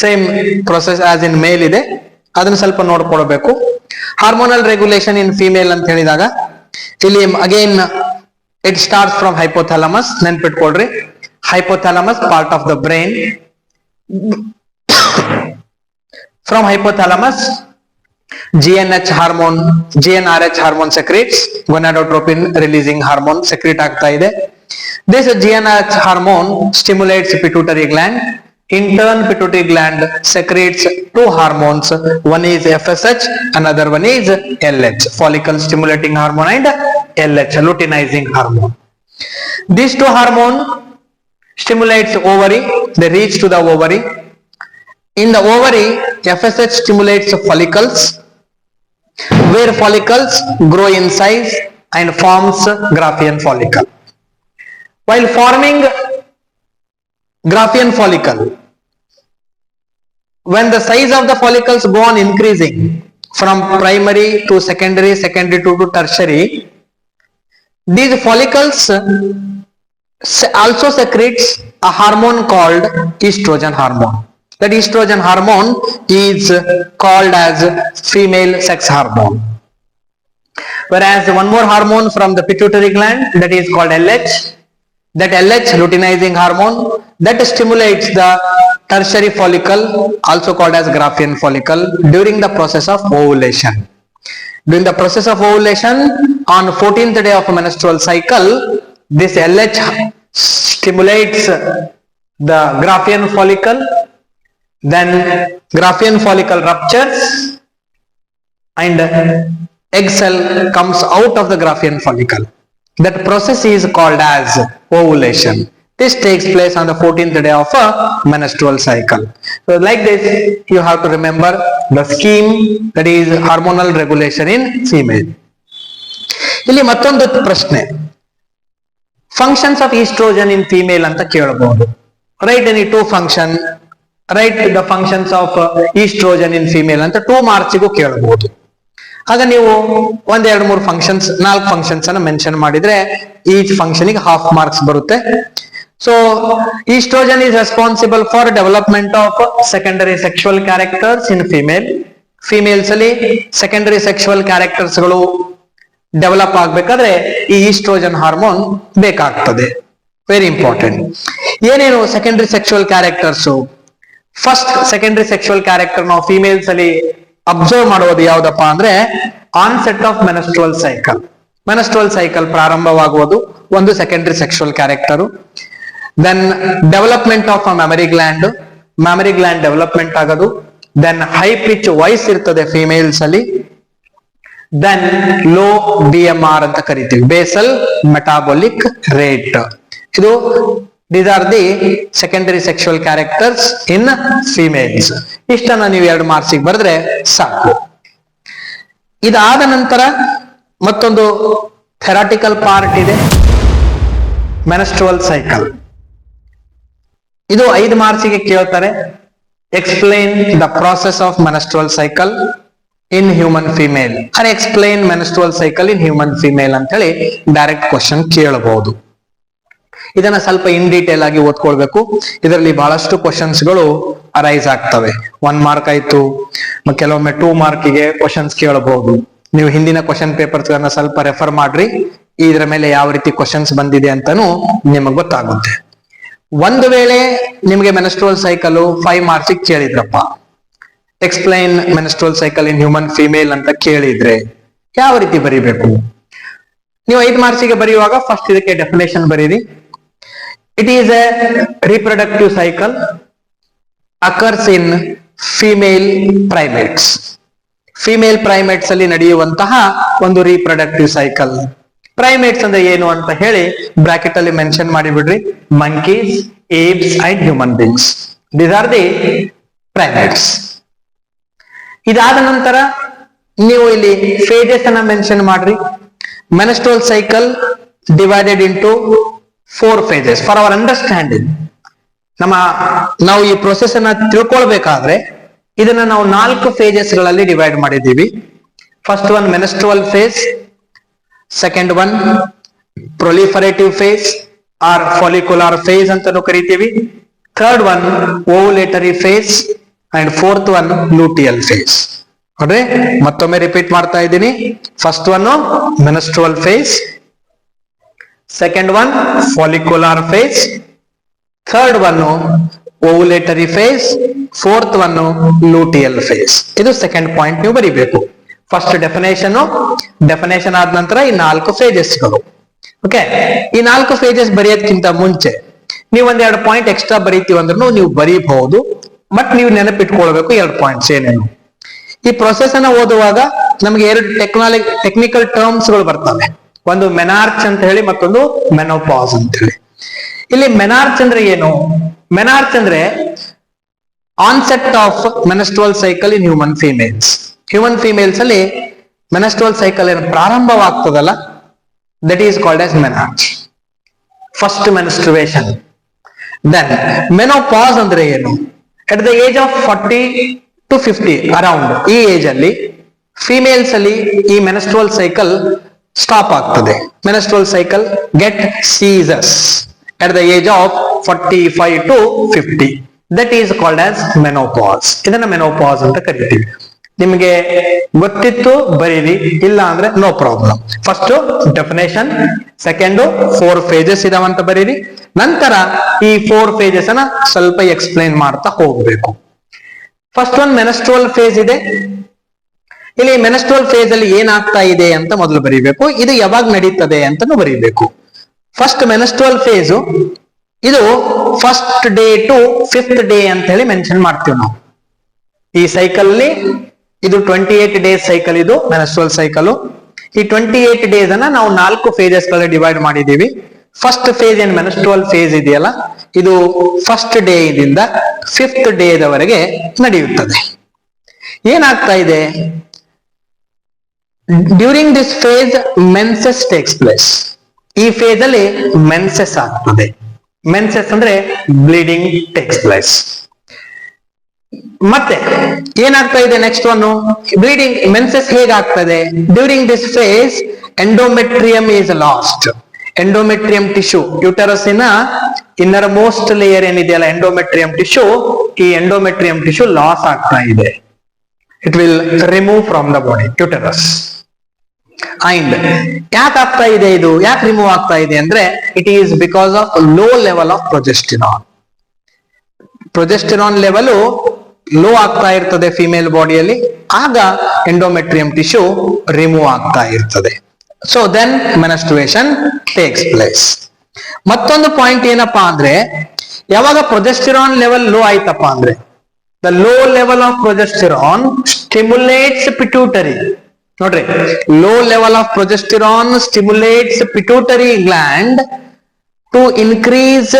same process as in male ಇದೆ, ಅದನ್ನ ಸ್ವಲ್ಪ ನೋಡ್ಕೊಳ್ಬೇಕು. ಹಾರ್ಮೋನಲ್ ರೆಗ್ಯುಲೇಷನ್ ಇನ್ ಫಿಮೇಲ್ ಅಂತ ಹೇಳಿದಾಗ ಇಲ್ಲಿ again it starts from hypothalamus. ನೆನ್ಪಿಟ್ಕೊಳ್ರಿ, hypothalamus part of the brain. From hypothalamus GnRH hormone secretes, gonadotropin releasing hormone secrete ಆಗ್ತಾ ಇದೆ. This GnRH hormone stimulates pituitary gland. In turn, pituitary gland secretes 2 hormones. One is FSH, another one is LH, follicle stimulating hormone, and LH, luteinizing hormone. These 2 hormones stimulates ovary. They reach to the ovary. In the ovary, FSH stimulates follicles, where follicles grow in size and forms Graafian follicle. While forming Graafian follicle, when the size of the follicles go on increasing from primary to secondary, secondary to tertiary, these follicles also secretes a hormone called estrogen hormone. That estrogen hormone is called as female sex hormone. Whereas one more hormone from the pituitary gland, that is called LH. That LH, luteinizing hormone, that stimulates the tertiary follicle, also called as Graafian follicle, during the process of ovulation. During the process of ovulation, on 14th day of a menstrual cycle, this LH stimulates the Graafian follicle. Then Graafian follicle ruptures and egg cell comes out of the Graafian follicle. That process is called as ovulation. This takes place on the 14th day of a menstrual cycle. So like this, you have to remember the scheme, that is hormonal regulation in female. ಇಲ್ಲಿ ಮತ್ತೊಂದು ಪ್ರಶ್ನೆ, functions of estrogen in female ಅಂತ ಕೇಳಬಹುದು. Write any 2 function, write the functions of estrogen in female ಅಂತ 2 marks ಗೂ ಕೇಳಬಹುದು. ಆಗ ನೀವು ಒಂದ್ 2-3 ಫಂಕ್ಷನ್ಸ್ 4 ಫಂಕ್ಷನ್ಸ್ ಅನ್ನ ಮೆನ್ಷನ್ ಮಾಡಿದ್ರೆ ಈಚ್ ಫಂಕ್ಷನ್ ಗೆ ಹಾಫ್ ಮಾರ್ಕ್ಸ್ ಬರುತ್ತೆ. So oestrogen is responsible for development of secondary sexual characters in females ಅಲ್ಲಿ ಸೆಕೆಂಡರಿ ಸೆಕ್ಷುವಲ್ ಕ್ಯಾರೆಕ್ಟರ್ಸ್ ಗಳು ಡೆವಲಪ್ ಆಗ್ಬೇಕಾದ್ರೆ ಈ ಈಸ್ಟ್ರೋಜನ್ ಹಾರ್ಮೋನ್ ಬೇಕಾಗ್ತದೆ. Very important. ಏನೇನು secondary sexual characters? First secondary sexual character ನಾವು females ಅಲ್ಲಿ ಅಬ್ಸರ್ವ್ ಮಾಡುವುದು ಯಾವ್ದಪ್ಪ ಅಂದ್ರೆ ಆನ್ಸೆಟ್ ಆಫ್ ಮೆನಸ್ಟ್ರುವಲ್ ಸೈಕಲ್ ಪ್ರಾರಂಭವಾಗುವುದು ಒಂದು secondary sexual character. Then development of mammary gland development ಆಗೋದು. ದೆನ್ ಹೈ ಪಿಚ್ ವಾಯ್ಸ್ ಇರ್ತದೆ ಫಿಮೇಲ್ಸ್ ಅಲ್ಲಿ. ದೆನ್ ಲೋ BMR ಅಂತ ಕರಿತೀವಿ, ಬೇಸಲ್ ಮೆಟಾಬಾಲಿಕ್ ರೇಟ್. ಇದು these are the secondary sexual characters in females. ಇಷ್ಟನ್ನ ನೀವು 2 marks ಬರೆದ್ರೆ ಸಾಕು. ಇದಾದ ನಂತರ ಮತ್ತೊಂದು ಥೆರಾಟಿಕಲ್ ಪಾರ್ಟ್ ಇದೆ, ಮೆನಸ್ಟ್ರುವಲ್ ಸೈಕಲ್. ಇದು 5 ಮಾರ್ಕ್ಸ್ ಕೇಳ್ತಾರೆ. Explain the process of menstrual cycle in human female or explain menstrual cycle in human female ಅಂತ ಹೇಳಿ ಡೈರೆಕ್ಟ್ ಕ್ವಶನ್ ಕೇಳಬಹುದು. ಇದನ್ನ ಸ್ವಲ್ಪ ಇನ್ ಡೀಟೇಲ್ ಆಗಿ ಓದ್ಕೊಳ್ಬೇಕು. ಇದರಲ್ಲಿ ಬಹಳಷ್ಟು ಕ್ವಶನ್ಸ್ ಗಳು ಅರೈಸ್ ಆಗ್ತವೆ. 1 ಮಾರ್ಕ್ ಆಯ್ತು, ಕೆಲವೊಮ್ಮೆ 2 ಮಾರ್ಕಿಗೆ ಕ್ವಶನ್ಸ್ ಕೇಳಬಹುದು. ನೀವು ಹಿಂದಿನ ಕ್ವಶನ್ ಪೇಪರ್ಸ್ ಗಳನ್ನ ಸ್ವಲ್ಪ ರೆಫರ್ ಮಾಡ್ರಿ, ಇದರ ಮೇಲೆ ಯಾವ ರೀತಿ ಕ್ವಶನ್ಸ್ ಬಂದಿದೆ ಅಂತಾನು ನಿಮಗೆ ಗೊತ್ತಾಗುತ್ತೆ. ಒಂದು ವೇಳೆ ನಿಮಗೆ ಮೆನಸ್ಟ್ರುವಲ್ ಸೈಕಲ್ 5 ಮಾರ್ಕ್ಸ್ ಕೇಳಿದ್ರಪ್ಪ, explain menstrual cycle in human female ಅಂತ ಕೇಳಿದ್ರೆ ಯಾವ ರೀತಿ ಬರೀಬೇಕು? ನೀವು 5 ಮಾರ್ಕ್ಸಿಗೆ ಬರೆಯುವಾಗ ಫಸ್ಟ್ ಇದಕ್ಕೆ ಡೆಫಿನೇಷನ್ ಬರೀರಿ. It is a reproductive cycle occurs in female primates. Female primates ಅಲ್ಲಿ ನಡೆಯುವಂತಹ ಒಂದು ರೀಪ್ರೊಡಕ್ಟಿವ್ ಸೈಕಲ್. ಪ್ರೈಮೇಟ್ಸ್ ಅಂದ್ರೆ ಏನು ಅಂತ ಹೇಳಿ ಬ್ರಾಕೆಟ್ ಅಲ್ಲಿ ಮೆನ್ಷನ್ ಮಾಡಿಬಿಡ್ರಿ. Monkeys, apes and human beings, these are the primates. ಇದಾದ ನಂತರ ನೀವು ಇಲ್ಲಿ ಫೇಜಸ್ ಅನ್ನ ಮೆನ್ಷನ್ ಮಾಡ್ರಿ. Menstrual cycle divided into 4 phases for our understanding. ನಾವು ಈ ಪ್ರೊಸೆಸ್ ಅನ್ನ ತಿಳ್ಕೊಳ್ಬೇಕಾದ್ರೆ ಇದನ್ನ ನಾವು 4 phases ಗಳಲ್ಲಿ ಡಿವೈಡ್ ಮಾಡಿದ್ದೀವಿ. First one menstrual phase, second one proliferative phase or follicular phase ಅಂತಾನು ಕರಿತೀವಿ. Third one ovulatory phase and fourth one luteal phase. ನೋಡ್ರಿ, ಮತ್ತೊಮ್ಮೆ ರಿಪೀಟ್ ಮಾಡ್ತಾ ಇದ್ದೀನಿ. First one menstrual phase, second one follicular phase, third one ovulatory phase, fourth one luteal phase. ಇದು second point ನೀವು ಬರೀಬೇಕು. First definition ಆದ ನಂತರ ಈ 4 ಫೇಜಸ್ಗಳು. ಓಕೆ, ಈ 4 ಫೇಜಸ್ ಬರೆಯೋದಕ್ಕಿಂತ ಮುಂಚೆ ನೀವು 1-2 ಪಾಯಿಂಟ್ ಎಕ್ಸ್ಟ್ರಾ ಬರೀತೀವಿ ಅಂದ್ರೂ ನೀವು ಬರೀಬಹುದು. ಬಟ್ ನೀವು ನೆನಪಿಟ್ಕೊಳ್ಬೇಕು 2 ಪಾಯಿಂಟ್ಸ್ ಏನೇನು. ಈ ಪ್ರೊಸೆಸ್ ಅನ್ನ ಓದುವಾಗ ನಮ್ಗೆ 2 ಟೆಕ್ನಿಕಲ್ ಟರ್ಮ್ಸ್ ಗಳು ಬರ್ತವೆ. ಒಂದು ಮೆನಾರ್ಚ್ ಅಂತ ಹೇಳಿ, ಮತ್ತೊಂದು ಮೆನೋಪಾಸ್ ಅಂತ ಹೇಳಿ. ಇಲ್ಲಿ ಮೆನಾರ್ಚ್ ಅಂದ್ರೆ ಏನು? ಮೆನಾರ್ಚ್ ಅಂದ್ರೆ onset of menstrual cycle in human females ಅಲ್ಲಿ ಮೆನಸ್ಟ್ರುವಲ್ ಸೈಕಲ್ ಏನು ಪ್ರಾರಂಭವಾಗ್ತದಲ್ಲ, that is called as menarche, first menstruation. Then menopause ಅಂದ್ರೆ ಏನು? At the age of 40 to 50 around ಈ ಏಜ್ ಅಲ್ಲಿ ಫಿಮೇಲ್ಸ್ ಅಲ್ಲಿ ಈ ಮೆನಸ್ಟ್ರುವಲ್ ಸೈಕಲ್ ಸ್ಟಾಪ್ ಆಗ್ತದೆ. Menstrual cycle get ceases at the age of 45 to 50. That is called as menopause. ಇದನ್ನ menopause ಅಂತ ಕರಿತೀವಿ. ನಿಮಗೆ ಗೊತ್ತಿತ್ತು ಬರೀರಿ, ಇಲ್ಲ ಅಂದ್ರೆ no problem. First definition, second 4 phases ಇದಾವಂತ ಬರೀರಿ. ನಂತರ ಈ 4 phases ಅನ್ನ ಸ್ವಲ್ಪ ಎಕ್ಸ್ಪ್ಲೈನ್ ಮಾಡ್ತಾ ಹೋಗ್ಬೇಕು. ಫಸ್ಟ್ ಒನ್ ಮೆನಸ್ಟ್ರುವಲ್ ಫೇಸ್ ಇದೆ. ಇಲ್ಲಿ ಮೆನಸ್ಟ್ರುವಲ್ ಫೇಸ್ ಅಲ್ಲಿ ಏನಾಗ್ತಾ ಇದೆ ಅಂತ ಮೊದಲು ಬರೀಬೇಕು. ಇದು ಯಾವಾಗ ನಡೀತದೆ ಅಂತಾನು ಬರೀಬೇಕು. ಫಸ್ಟ್ ಮೆನಸ್ಟ್ರುವಲ್ ಫೇಸ್ ಇದು first day to 5th day ಅಂತ ಹೇಳಿ ಮೆನ್ಷನ್ ಮಾಡ್ತೀವಿ ನಾವು. ಈ ಸೈಕಲ್ ಅಲ್ಲಿ ಇದು 28 ಡೇಸ್ ಸೈಕಲ್, ಇದು ಮೆನಸ್ಟ್ರುವಲ್ ಸೈಕಲ್. ಈ 28 ಡೇಸ್ ಅನ್ನ ನಾವು 4 phases ಗಳಲ್ಲಿ ಡಿವೈಡ್ ಮಾಡಿದೀವಿ. ಫಸ್ಟ್ ಫೇಸ್ ಏನ್ ಮೆನಸ್ಟ್ರುವಲ್ ಫೇಸ್ ಇದೆಯಲ್ಲ, ಇದು ಫಸ್ಟ್ ಡೇ ಇಂದ 5th ಡೇ ದವರೆಗೆ ನಡೆಯುತ್ತದೆ. ಏನಾಗ್ತಾ ಇದೆ? During this phase menses takes place. ಈ ಫೇಸ್ ಅಲ್ಲಿ ಮೆನ್ಸಸ್ ಆಗ್ತದೆ. ಮೆನ್ಸಸ್ ಅಂದ್ರೆ ಬ್ಲೀಡಿಂಗ್ ಟೇಕ್ಸ್ ಪ್ಲೇಸ್. ಮತ್ತೆ ಏನಾಗ್ತಾ ಇದೆ ನೆಕ್ಸ್ಟ್ ಒನ್, ಬ್ಲೀಡಿಂಗ್ ಮೆನ್ಸಸ್ ಹೇಗಾಗ್ತದೆ? During this phase endometrium is lost. Endometrium tissue, ಯುಟರಸಿನ ಇನ್ನರ್ ಮೋಸ್ಟ್ ಲೇಯರ್ ಏನಿದೆಯಲ್ಲ ಎಂಡೋಮೆಟ್ರಿಯಂ ಟಿಶ್ಯೂ, ಈ ಎಂಡೋಮೆಟ್ರಿಯಂ ಟಿಶ್ಯೂ ಲಾಸ್ ಆಗ್ತಾ ಇದೆ. It will remove from the body uterus. And ಯಾಕೆ ಆಗ್ತಾ ಇದೆ ಇದು, ಯಾಕೆ ರಿಮೂವ್ ಆಗ್ತಾ ಇದೆ ಅಂದ್ರೆ it is because of low level of progesterone. Progesterone level low ಆಗ್ತಾ ಇರ್ತದೆ ಫಿಮೇಲ್ ಬಾಡಿಯಲ್ಲಿ, ಆಗ ಎಂಡೋಮೆಟ್ರಿಯಂ ಟಿಶ್ಯೂ ರಿಮೂವ್ ಆಗ್ತಾ ಇರ್ತದೆ. So then menstruation takes place. ಮತ್ತೊಂದು ಪಾಯಿಂಟ್ ಏನಪ್ಪಾ ಅಂದ್ರೆ, ಯಾವಾಗ ಪ್ರೊಜೆಸ್ಟಿರಾನ್ ಲೆವೆಲ್ ಲೋ ಆಯ್ತಪ್ಪ ಅಂದ್ರೆ, the low level of progesterone stimulates pituitary. ನೋಡ್ರಿ, low level of progesterone stimulates pituitary gland to increase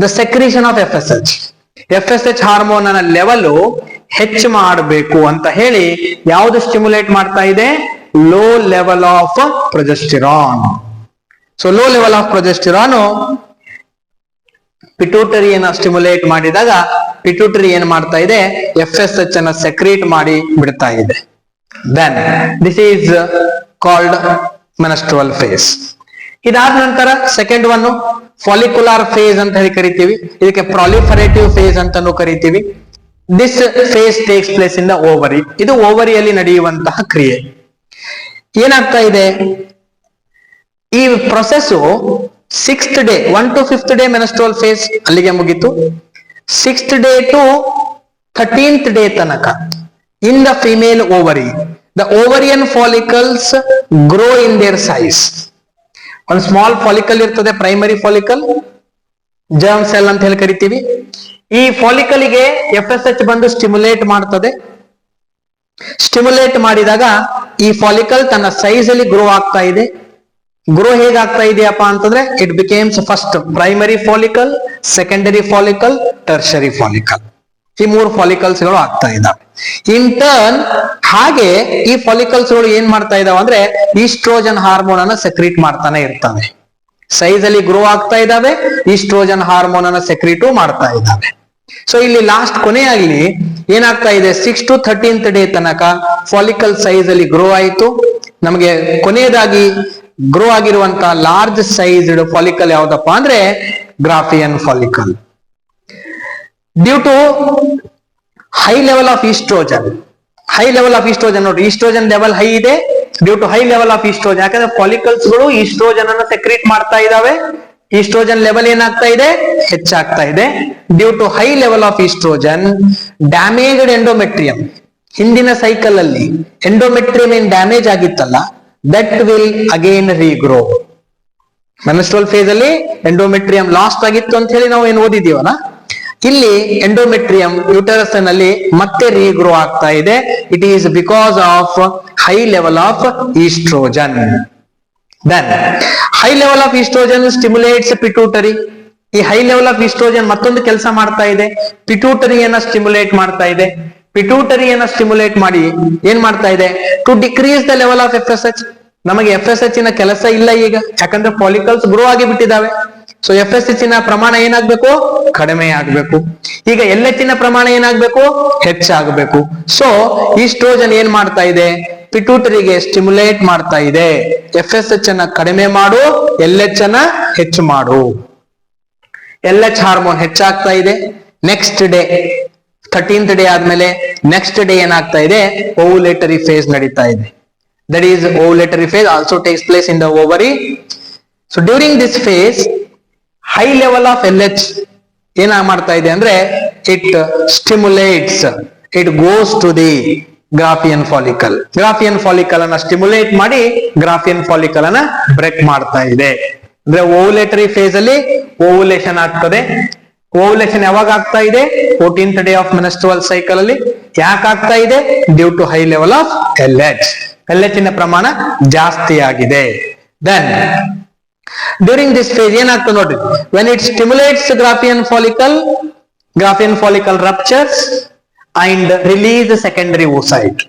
the secretion of FSH. FSH hormone ನ level ಹೆಚ್ಚು ಮಾಡಬೇಕು ಅಂತ ಹೇಳಿ ಯಾವುದು ಸ್ಟಿಮ್ಯುಲೇಟ್ ಮಾಡ್ತಾ ಇದೆ? Low level of progesterone. So low level of progesterone ಪಿಟ್ಯೂಟರಿಯನ್ನ ಸ್ಟಿಮ್ಯುಲೇಟ್ ಮಾಡಿದಾಗ ಪಿಟ್ಯೂಟರಿ ಏನ್ ಮಾಡ್ತಾ ಇದೆ? FSH ಅನ್ನ ಸೆಕ್ರೀಟ್ ಮಾಡಿ ಬಿಡ್ತಾ ಇದೆ. Then this is called menstrual phase. ಇದಾದ ನಂತರ ಸೆಕೆಂಡ್ ಒನ್ ಫಾಲಿಕ್ಯುಲರ್ ಫೇಸ್ ಅಂತ ಹೇಳಿ ಕರಿತೀವಿ, ಇದಕ್ಕೆ ಪ್ರಾಲಿಫರೇಟಿವ್ ಫೇಸ್ ಅಂತಾನು ಕರಿತೀವಿ. This phase takes place in the ovary. ಇದು ಓವರಿಯಲ್ಲಿ ನಡೆಯುವಂತಹ ಕ್ರಿಯೆ. ಏನಾಗ್ತಾ ಇದೆ? ಈ process 6th day, 1 to 5th day menstrual phase ಅಲ್ಲಿಗೆ ಮುಗಿತು. 6th day to 13th day ತನಕ in the female ovary, the ovarian follicles grow in their size. ಒಂದು ಸ್ಮಾಲ್ ಫಾಲಿಕಲ್ ಇರ್ತದೆ, ಪ್ರೈಮರಿ ಫಾಲಿಕಲ್, ಜರ್ಮ್ ಸೆಲ್ ಅಂತ ಹೇಳಿ ಕರಿತೀವಿ. ಈ ಫಾಲಿಕಲ್ಗೆ FSH ಬಂದು ಸ್ಟಿಮ್ಯುಲೇಟ್ ಮಾಡ್ತದೆ. ಸ್ಟಿಮ್ಯುಲೇಟ್ ಮಾಡಿದಾಗ ಈ ಫಾಲಿಕಲ್ ತನ್ನ ಸೈಜ್ ಅಲ್ಲಿ ಗ್ರೋ ಆಗ್ತಾ ಇದೆ. ಗ್ರೋ ಹೇಗಾಗ್ತಾ ಇದೆಯಪ್ಪ ಅಂತಂದ್ರೆ, it becames first primary follicle, secondary follicle, tertiary follicle. ಈ 3 ಫಾಲಿಕಲ್ಸ್ ಗಳು ಆಗ್ತಾ ಇದ್ದಾವೆ. ಇನ್ ಟರ್ನ್ ಹಾಗೆ ಈ ಫಾಲಿಕಲ್ಸ್ ಗಳು ಏನ್ ಮಾಡ್ತಾ ಇದಾವೆ ಅಂದ್ರೆ ಈಸ್ಟ್ರೋಜನ್ ಹಾರ್ಮೋನ್ ಅನ್ನ ಸೆಕ್ರೀಟ್ ಮಾಡ್ತಾನೆ ಇರ್ತವೆ. ಸೈಜ್ ಅಲ್ಲಿ ಗ್ರೋ ಆಗ್ತಾ ಇದಾವೆ, ಈಸ್ಟ್ರೋಜನ್ ಹಾರ್ಮೋನ್ ಅನ್ನ ಸೆಕ್ರೀಟು ಮಾಡ್ತಾ ಇದ್ದಾವೆ. ಸೊ ಇಲ್ಲಿ ಲಾಸ್ಟ್ ಕೊನೆಯಾಗಿ ಏನಾಗ್ತಾ ಇದೆ? 6 to 13th ಡೇ ತನಕ ಫಾಲಿಕಲ್ ಸೈಜ್ ಅಲ್ಲಿ ಗ್ರೋ ಆಯಿತು. ನಮಗೆ ಕೊನೆಯದಾಗಿ ಗ್ರೋ ಆಗಿರುವಂತಹ ಲಾರ್ಜ್ ಸೈಜ್ಡ್ ಫಾಲಿಕಲ್ ಯಾವ್ದಪ್ಪ ಅಂದ್ರೆ Graafian follicle. Due to high level of oestrogen, high level of oestrogen, ನೋಡಿ ಈಸ್ಟ್ರೋಜನ್ ಲೆವೆಲ್ ಹೈ ಇದೆ. Due to high level of oestrogen, ಯಾಕಂದ್ರೆ ಫಾಲಿಕಲ್ಸ್ ಗಳು ಈಸ್ಟ್ರೋಜನ್ ಅನ್ನು ಸೆಕ್ರೀಟ್ ಮಾಡ್ತಾ ಇದಾವೆ. ಈಸ್ಟ್ರೋಜನ್ ಲೆವೆಲ್ ಏನಾಗ್ತಾ ಇದೆ? ಹೆಚ್ಚಾಗ್ತಾ ಇದೆ. Due to high level of ಈಸ್ಟ್ರೋಜನ್, ಡ್ಯಾಮೇಜ್ಡ್ ಎಂಡೋಮೆಟ್ರಿಯಂ, ಹಿಂದಿನ ಸೈಕಲ್ ಅಲ್ಲಿ ಎಂಡೋಮೆಟ್ರಿಯಂ ಏನ್ ಡ್ಯಾಮೇಜ್ ಆಗಿತ್ತಲ್ಲ, that will again regrow. Menstrual phase ಅಲ್ಲಿ ಎಂಡೋಮೆಟ್ರಿಯಂ ಲಾಸ್ಟ್ ಆಗಿತ್ತು ಅಂತ ಹೇಳಿ ನಾವು ಏನ್ ಓದಿದೀವಲ್ಲ, ಇಲ್ಲಿ ಎಂಡೋಮೆಟ್ರಿಯಂ ಯುಟರಸ್ ನಲ್ಲಿ ಮತ್ತೆ ರೀಗ್ರೋ ಆಗ್ತಾ ಇದೆ. It is because of high level of estrogen. Then high level of estrogen stimulates pituitary. ಈ ಹೈ ಲೆವೆಲ್ ಆಫ್ ಈಸ್ಟ್ರೋಜನ್ ಮತ್ತೊಂದು ಕೆಲಸ ಮಾಡ್ತಾ ಇದೆ, ಪಿಟ್ಯೂಟರಿಯನ್ನ ಸ್ಟಿಮ್ಯುಲೇಟ್ ಮಾಡ್ತಾ ಇದೆ. ಪಿಟ್ಯೂಟರಿಯನ್ನ ಸ್ಟಿಮ್ಯುಲೇಟ್ ಮಾಡಿ ಏನ್ ಮಾಡ್ತಾ ಇದೆ? To decrease the level of FSH. ನಮಗೆ FSH ನ ಕೆಲಸ ಇಲ್ಲ ಈಗ, ಯಾಕಂದ್ರೆ ಫಾಲಿಕಲ್ಸ್ ಗ್ರೋ ಆಗಿ ಬಿಟ್ಟಿದ್ದಾವೆ. ಸೊ FSH ನ ಪ್ರಮಾಣ ಏನಾಗ್ಬೇಕು? ಕಡಿಮೆ ಆಗ್ಬೇಕು. ಈಗ LH ನ ಪ್ರಮಾಣ ಏನಾಗ್ಬೇಕು? ಹೆಚ್ಚಾಗಬೇಕು. ಸೊ ಈಸ್ಟ್ರೋಜನ್ ಏನ್ ಮಾಡ್ತಾ ಇದೆ? ಪಿಟ್ಯೂಟರಿಗೆ ಸ್ಟಿಮ್ಯುಲೇಟ್ ಮಾಡ್ತಾ ಇದೆ. FSH ಅನ್ನ ಕಡಿಮೆ ಮಾಡು, LH ಅನ್ನ ಹೆಚ್ಚು ಮಾಡು. LH ಹಾರ್ಮೋನ್ ಹೆಚ್ಚಾಗ್ತಾ ಇದೆ. ನೆಕ್ಸ್ಟ್ ಡೇ 13th ಡೇ ಆದ್ಮೇಲೆ ನೆಕ್ಸ್ಟ್ ಡೇ ಏನಾಗ್ತಾ ಇದೆ? ಓವ್ಯುಲೇಟರಿ ಫೇಸ್ ನಡೀತಾ ಇದೆ. That is ovulatory phase also takes place in the ovary. So during this phase high level of LH ಏನ ಮಾಡ್ತಾ ಇದೆ ಅಂದ್ರೆ it stimulates, it goes to the Graafian follicle. Graafian follicle ಅನ್ನ stimulate ಮಾಡಿ Graafian follicle ಅನ್ನ break ಮಾಡ್ತಾ ಇದೆ. ಅಂದ್ರೆ ಓವ್ಯುಲೇಟರಿ ಫೇಸ್ ಅಲ್ಲಿ ಓವ್ಯುಲೇಷನ್ ಆಗ್ತದೆ. ಓವ್ಯುಲೇಷನ್ ಯಾವಾಗ ಆಗ್ತಾ ಇದೆ? 14th day of menstrual cycle ಅಲ್ಲಿ. ಯಾಕೆ ಆಗ್ತಾ ಇದೆ? Due to high level of LH. LH ನ ಪ್ರಮಾಣ ಜಾಸ್ತಿ ಆಗಿದೆ. ದೆನ್ ಡ್ಯೂರಿಂಗ್ ದಿಸ್ ಫೇಸ್ ಏನಾಗ್ತದೆ ನೋಡ್ರಿ, when it stimulates Graafian follicle ruptures and release secondary oocyte.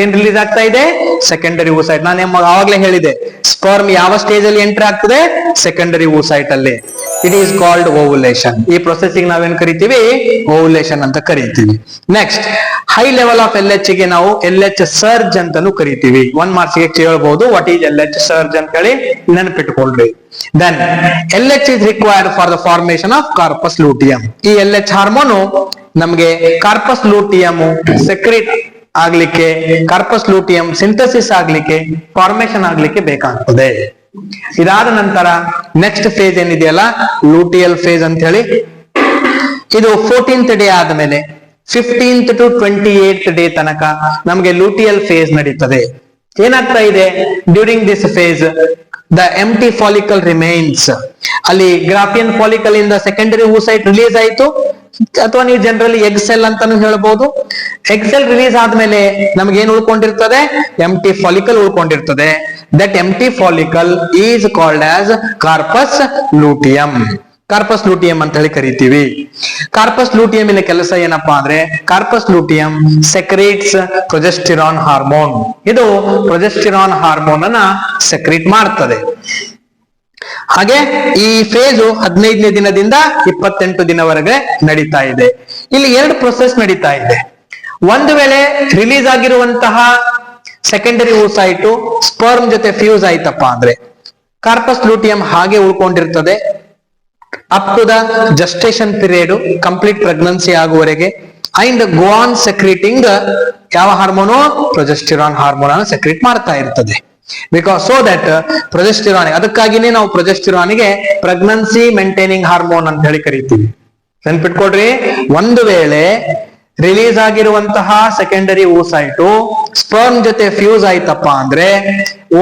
ಏನ್ ರಿಲೀಸ್ ಆಗ್ತಾ ಇದೆ? Secondary oocyte. ನಾನು ಆವಾಗ್ಲೇ ಹೇಳಿದೆ, ಸ್ಪರ್ಮ್ ಯಾವ ಸ್ಟೇಜ್ ಅಲ್ಲಿ ಎಂಟರ್ ಆಗ್ತದೆ? ಸೆಕೆಂಡರಿ ಓಸೈಟ್ ಅಲ್ಲಿ. It is called ovulation. ಈ ಪ್ರೊಸೆಸಿಂಗ್ ನಾವೇನ್ ಕರಿತೀವಿ? ಓವುಲೇಷನ್ ಅಂತ ಕರಿತೀವಿ. Next, high level of L H ಗೆ ನಾವು ಎಲ್ ಎಚ್ ಸರ್ಜ್ ಅಂತಾನು ಕರಿತೀವಿ. 1 ಮಾರ್ಕ್ಸ್ ಗೆ ಕೇಳಬಹುದು, what is L H surge ಅಂತ ಹೇಳಿ ನೆನಪಿಟ್ಕೊಳ್ರಿ. Then L H is required for the formation of corpus luteum. ಈ ಎಲ್ ಎಚ್ ಹಾರ್ಮೋನು ನಮ್ಗೆ ಕಾರ್ಪಸ್ ಲೂಟಿಯಂ ಸೆಕ್ರೆಟ್ ಆಗ್ಲಿಕ್ಕೆ, ಕಾರ್ಪಸ್ ಲೂಟಿಯಂ ಸಿಂಥಸಿಸ್ ಆಗ್ಲಿಕ್ಕೆ, ಫಾರ್ಮೇಶನ್ ಆಗ್ಲಿಕ್ಕೆ ಬೇಕಾಗ್ತದೆ. ಇದಾದ ನಂತರ ನೆಕ್ಸ್ಟ್ ಫೇಸ್ ಏನಿದೆಯಲ್ಲ, ಲೂಟಿಯಲ್ ಫೇಸ್ ಅಂತ ಹೇಳಿ, ಇದು 14th ಡೇ ಆದ್ಮೇಲೆ 15th to 28th ಡೇ ತನಕ ನಮಗೆ ಲೂಟಿಯಲ್ ಫೇಸ್ ನಡೀತದೆ. ಏನಾಗ್ತಾ ಇದೆ? During this phase the empty follicle remains. ಅಲ್ಲಿ ಗ್ರಾಫಿಯನ್ ಫಾಲಿಕಲ್ ಇಂದ ಸೆಕೆಂಡರಿ ಓಸೈಟ್ ರಿಲೀಸ್ ಆಯ್ತು, ಅಥವಾ ನೀವು ಜನರಲಿ ಎಗ್ ಸೆಲ್ ಅಂತಾನು ಹೇಳ್ಬಹುದು. ಎಗ್ ಸೆಲ್ ರಿಲೀಸ್ ಆದ್ಮೇಲೆ ನಮ್ಗೆ ಏನ್ ಉಳ್ಕೊಂಡಿರ್ತದೆ? ಎಂಟಿ ಫಾಲಿಕಲ್ ಉಳ್ಕೊಂಡಿರ್ತದೆ. That empty follicle is called as corpus luteum. Corpus luteum ಅಂತ ಹೇಳಿ ಕರಿತೀವಿ. ಕಾರ್ಪಸ್ ಲೂಟಿಯಂ ಇನ ಕೆಲಸ ಏನಪ್ಪಾ ಅಂದ್ರೆ, corpus luteum secretes progesterone hormone. ಇದು ಪ್ರೊಜೆಸ್ಟಿರಾನ್ ಹಾರ್ಮೋನ್ ಅನ್ನ ಸೆಕ್ರೇಟ್ ಮಾಡ್ತದೆ. ಹಾಗೆ ಈ ಫೇಜು 15ನೇ ದಿನದಿಂದ 28 ದಿನವರೆಗೆ ನಡೀತಾ ಇದೆ. ಇಲ್ಲಿ 2 ಪ್ರೊಸೆಸ್ ನಡೀತಾ ಇದೆ. ಒಂದು ವೇಳೆ ರಿಲೀಸ್ ಆಗಿರುವಂತಹ ಸೆಕೆಂಡರಿ ಓಸೈಟು ಸ್ಪರ್ಮ್ ಜೊತೆ ಫ್ಯೂಸ್ ಆಯ್ತಪ್ಪ ಅಂದ್ರೆ ಕಾರ್ಪಸ್ ಲೂಟಿಯಂ ಹಾಗೆ ಉಳ್ಕೊಂಡಿರ್ತದೆ up to the gestation period, complete pregnancy ಆಗುವವರೆಗೆ. ಅಂಡ್ ಗೋ ಆನ್ ಸೆಕ್ರೀಟಿಂಗ್ ಯಾವ ಹಾರ್ಮೋನು? ಪ್ರೊಜೆಸ್ಟಿರಾನ್ ಹಾರ್ಮೋನ್ ಅನ್ನು ಸೆಕ್ರೀಟ್ ಮಾಡ್ತಾ ಇರ್ತದೆ. ಬಿಕಾಸ್ ಸೋ ದಟ್ ಪ್ರೊಜೆಸ್ಟಿರಾನ್, ಅದಕ್ಕಾಗಿನೇ ನಾವು ಪ್ರೊಜೆಸ್ಟಿರಾನ್ಗೆ ಪ್ರೆಗ್ನೆನ್ಸಿ ಮೇಂಟೈನಿಂಗ್ ಹಾರ್ಮೋನ್ ಅಂತ ಹೇಳಿ ಕರಿತೀವಿ. ನೆನ್ಪಿಟ್ಕೊಡ್ರಿ, ಒಂದು ವೇಳೆ ರಿಲೀಸ್ ಆಗಿರುವಂತಹ ಸೆಕೆಂಡರಿ ಓಸೈಟು ಸ್ಪರ್ಮ್ ಜೊತೆ ಫ್ಯೂಸ್ ಆಯ್ತಪ್ಪ ಅಂದ್ರೆ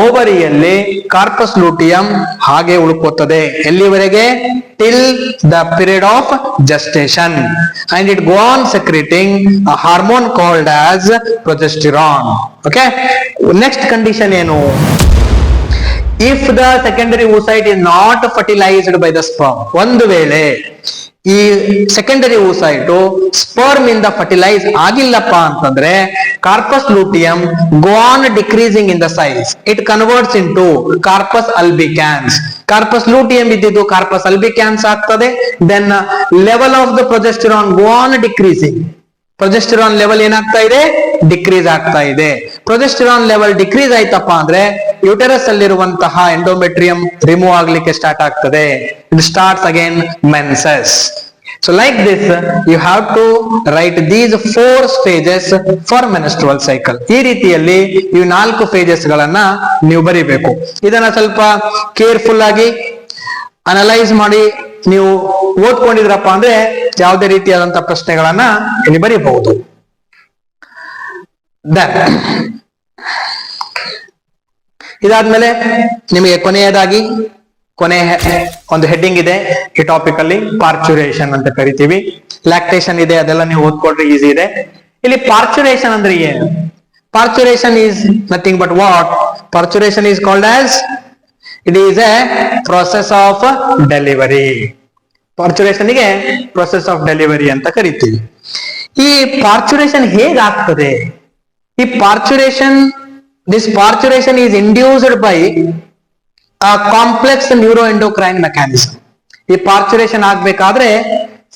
ಓವರಿಯಲ್ಲಿ ಕಾರ್ಪಸ್ ಲೂಟಿಯಂ ಹಾಗೆ ಉಳ್ಕೋತದೆ. ಎಲ್ಲಿವರೆಗೆ? Till the period of gestation. And it go on secreting a hormone called as progesterone. Okay, next condition ಏನು? If the secondary oocyte is not fertilized by the sperm. ಒಂದು ವೇಳೆ ಈ ಸೆಕೆಂಡರಿ ಓಸೈಟು ಸ್ಪರ್ಮ್ ಇಂದ fertilize ಆಗಿಲ್ಲಪ್ಪ ಅಂತಂದ್ರೆ corpus luteum go on decreasing in the size. It converts into corpus ಅಲ್ಬಿಕ್ಯಾನ್ಸ್. Corpus luteum ಇದ್ದಿದ್ದು corpus albicans ಆಗ್ತದೆ. Then level of the progesterone go on decreasing. Progesterone level ಏನಾಗ್ತಾ ಇದೆ? Decrease ಆಗ್ತಾ ಇದೆ. Progesterone level decrease ಆಯ್ತಪ್ಪ ಅಂದ್ರೆ uterus ಅಲ್ಲಿರುವಂತಹ endometrium remove ಆಗ್ಲಿಕ್ಕೆ ಸ್ಟಾರ್ಟ್ ಆಗ್ತದೆ. It starts again menses. So like this you have to write these 4 stages for menstrual cycle. ಈ ರೀತಿಯಲ್ಲಿ ಈ 4 ಫೇಜಸ್ ಗಳನ್ನ ನೀವು ಬರೀಬೇಕು. ಇದನ್ನ ಸ್ವಲ್ಪ ಕೇರ್ಫುಲ್ ಆಗಿ ಅನಲೈಸ್ ಮಾಡಿ ನೀವು ಓದ್ಕೊಂಡಿದ್ರಪ್ಪ ಅಂದ್ರೆ ಯಾವುದೇ ರೀತಿಯಾದಂತಹ ಪ್ರಶ್ನೆಗಳನ್ನ ಇಲ್ಲಿ ಬರೀಬಹುದು. ಇದಾದ್ಮೇಲೆ ನಿಮಗೆ ಕೊನೆಯದಾಗಿ ಒಂದು ಹೆಡ್ಡಿಂಗ್ ಇದೆ ಈ ಟಾಪಿಕ್ ಅಲ್ಲಿ, ಪಾರ್ಚುರೇಷನ್ ಅಂತ ಕರಿತೀವಿ. ಲ್ಯಾಕ್ಟೇಷನ್ ಇದೆ, ಅದೆಲ್ಲ ನೀವು ಓದ್ಕೊಡ್ರಿ, ಈಸಿ ಇದೆ. ಇಲ್ಲಿ ಪಾರ್ಚುರೇಷನ್ ಅಂದ್ರೆ ಏನು? Parturition is nothing but what? Parturition is called as, it is A process of delivery. Parturition ಗೆ ಪ್ರೊಸೆಸ್ ಆಫ್ ಡೆಲಿವರಿ ಅಂತ ಕರಿತೀವಿ. ಈ ಪಾರ್ಚುರೇಷನ್ ಹೇಗಾಗ್ತದೆ? ಈ parturition, this parturition is induced by a complex neuro endocrine mechanism. ಈ parturition ಆಗ್ಬೇಕಾದ್ರೆ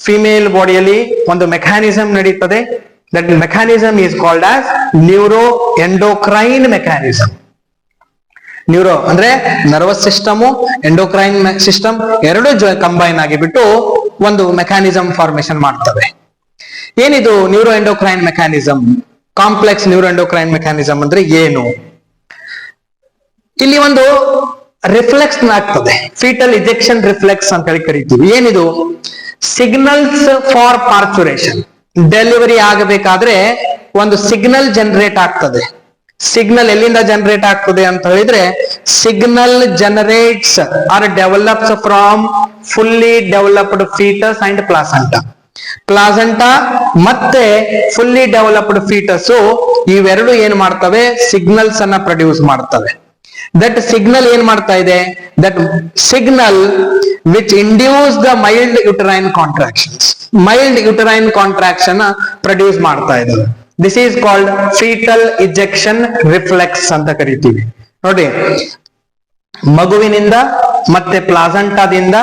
female ಬಾಡಿಯಲ್ಲಿ ಒಂದು mechanism ನಡೀತದೆ. That mechanism is called as neuro endocrine mechanism. Neuro ಅಂದ್ರೆ ನರ್ವಸ್ ಸಿಸ್ಟಮ್, ಎಂಡೋಕ್ರೈನ್ ಸಿಸ್ಟಮ್ ಎರಡು ಕಂಬೈನ್ ಆಗಿಬಿಟ್ಟು ಒಂದು ಮೆಕ್ಯಾನಿಸಮ್ ಫಾರ್ಮೇಶನ್ ಮಾಡ್ತವೆ. ಏನಿದು neuro endocrine mechanism? Complex neuro endocrine mechanism ಅಂದ್ರೆ ಏನು? ಇಲ್ಲಿ ಒಂದು ರಿಫ್ಲೆಕ್ಸ್ ಆಗ್ತದೆ, ಫೀಟಲ್ ಇಜೆಕ್ಷನ್ ರಿಫ್ಲೆಕ್ಸ್ ಅಂತ ಹೇಳಿ ಕರಿತೀವಿ. ಏನಿದು? Signals for parturition. ಡೆಲಿವರಿ ಆಗಬೇಕಾದ್ರೆ ಒಂದು ಸಿಗ್ನಲ್ ಜನರೇಟ್ ಆಗ್ತದೆ. ಸಿಗ್ನಲ್ ಎಲ್ಲಿಂದ ಜನರೇಟ್ ಆಗ್ತದೆ ಅಂತ ಹೇಳಿದ್ರೆ, signal generates or develops from fully developed foetus and placenta. Placenta ಮತ್ತೆ ಫುಲ್ಲಿ ಡೆವಲಪ್ಡ್ ಫೀಟಸ್ ಇವೆರಡು ಏನ್ ಮಾಡ್ತವೆ? ಸಿಗ್ನಲ್ಸ್ ಅನ್ನ ಪ್ರೊಡ್ಯೂಸ್ ಮಾಡ್ತವೆ. ದಟ್ ಸಿಗ್ನಲ್ ಏನ್ ಮಾಡ್ತಾ ಇದೆ? That signal which induce the mild uterine contractions. Mild uterine contraction produce ಮಾಡ್ತಾ ಇದ್ದಾವೆ. This is called foetal ejection reflex ಅಂತ ಕರಿತೀವಿ. ನೋಡಿ, ಮಗುವಿನಿಂದ ಮತ್ತೆ ಪ್ಲಾಸೆಂಟಾದಿಂದ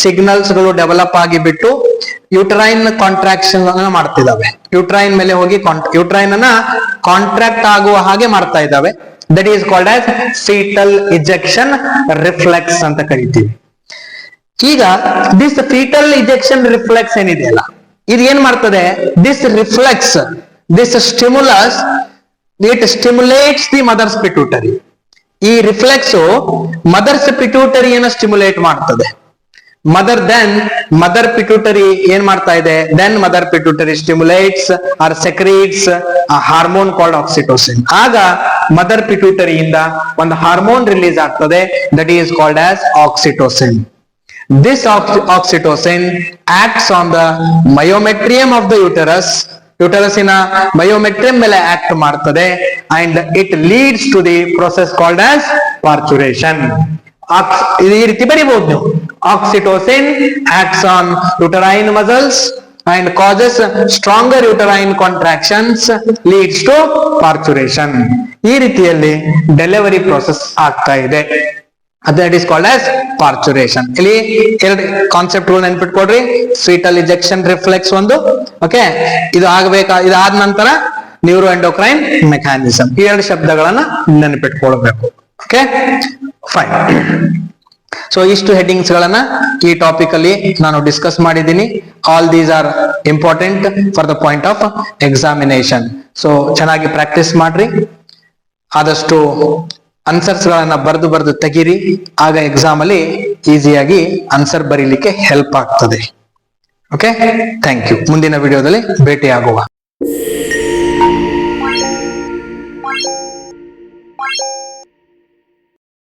ಸಿಗ್ನಲ್ಸ್ ಗಳು ಡೆವಲಪ್ ಆಗಿ ಬಿಟ್ಟು ಯುಟರೈನ್ ಕಾಂಟ್ರಾಕ್ಷನ್ ಮಾಡ್ತಿದ್ದಾವೆ. ಯುಟರೈನ್ ಮೇಲೆ ಹೋಗಿ ಯುಟರೈನ್ ಅನ್ನ ಕಾಂಟ್ರಾಕ್ಟ್ ಆಗುವ ಹಾಗೆ ಮಾಡ್ತಾ ಇದ್ದಾವೆ. That is called as foetal ejection reflex ಅಂತ ಕರಿತೀವಿ. ಈಗ ದಿಸ್ ಫೀಟಲ್ ಇಜೆಕ್ಷನ್ ರಿಫ್ಲೆಕ್ಸ್ ಏನಿದೆಯಲ್ಲ, ಇದು ಏನ್ ಮಾಡ್ತದೆ? This reflex, this stimulus, it stimulates the mother's pituitary. ಈ ರಿಫ್ಲೆಕ್ಸ್ ಮದರ್ಸ್ ಪಿಟ್ಯೂಟರಿಯನ್ನು ಸ್ಟಿಮುಲೇಟ್ ಮಾಡ್ತದೆ. ಮದರ್ ಪಿಟ್ಯೂಟರಿ ಏನ್ ಮಾಡ್ತಾ ಇದೆ? Then mother pituitary stimulates or secretes hormone called oxytocin. ಆಗ ಮದರ್ ಪಿಟ್ಯೂಟರಿಯಿಂದ ಒಂದು ಹಾರ್ಮೋನ್ ರಿಲೀಸ್ ಆಗ್ತದೆ, that is called as oxytocin. This oxytocin acts on the myometrium of the uterus. ಯುಟರಸಿನ ಮಯೋಮೆಟ್ರಿಯಂ ಮೇಲೆ ಆಕ್ಟ್ ಮಾಡ್ತದೆ and it leads to the process called as parturition. ಈ ರೀತಿ ಬರೀಬಹುದು ನೀವು. Oxytocin acts on uterine muscles and causes stronger uterine contractions, leads to parturition. ಈ ರೀತಿಯಲ್ಲಿ delivery process ಆಗ್ತಾ ಇದೆ. That is called as parturition. ಇಲ್ಲಿ ಎರಡು ಕಾನ್ಸೆಪ್ಟ್ ನೆನ್ಪಿಟ್ಕೊಡ್ರಿ. ಫೀಟಲ್ ಇಜೆಕ್ಷನ್ ರಿಫ್ಲೆಕ್ಸ್ ಒಂದು, ಓಕೆ, ಇದಾದ ನಂತರ ನ್ಯೂರೋ ಎಂಡೋಕ್ರೈನ್ ಮೆಕ್ಯಾನಿಸಮ್. ಈ ಎರಡು ಶಬ್ದಗಳನ್ನ ನೆನಪಿಟ್ಕೊಳ್ಬೇಕು. Okay, fine. ಸೊ ಇಷ್ಟು ಹೆಡ್ಡಿಂಗ್ಸ್ ಗಳನ್ನ ಈ ಟಾಪಿಕ್ ಅಲ್ಲಿ ನಾನು ಡಿಸ್ಕಸ್ ಮಾಡಿದ್ದೀನಿ. All these are important for the point of examination. So ಚೆನ್ನಾಗಿ ಪ್ರಾಕ್ಟೀಸ್ ಮಾಡ್ರಿ. ಆದಷ್ಟು ಆನ್ಸರ್ಸ್ ಗಳನ್ನ ಬರೆದು ತೆಗೀರಿ. ಆಗ ಎಕ್ಸಾಮ್ ಅಲ್ಲಿ ಈಸಿಯಾಗಿ ಆನ್ಸರ್ ಬರೀಲಿಕ್ಕೆ ಹೆಲ್ಪ್ ಆಗ್ತದೆ. Okay, thank you. ಮುಂದಿನ ವಿಡಿಯೋದಲ್ಲಿ ಭೇಟಿ ಆಗುವ.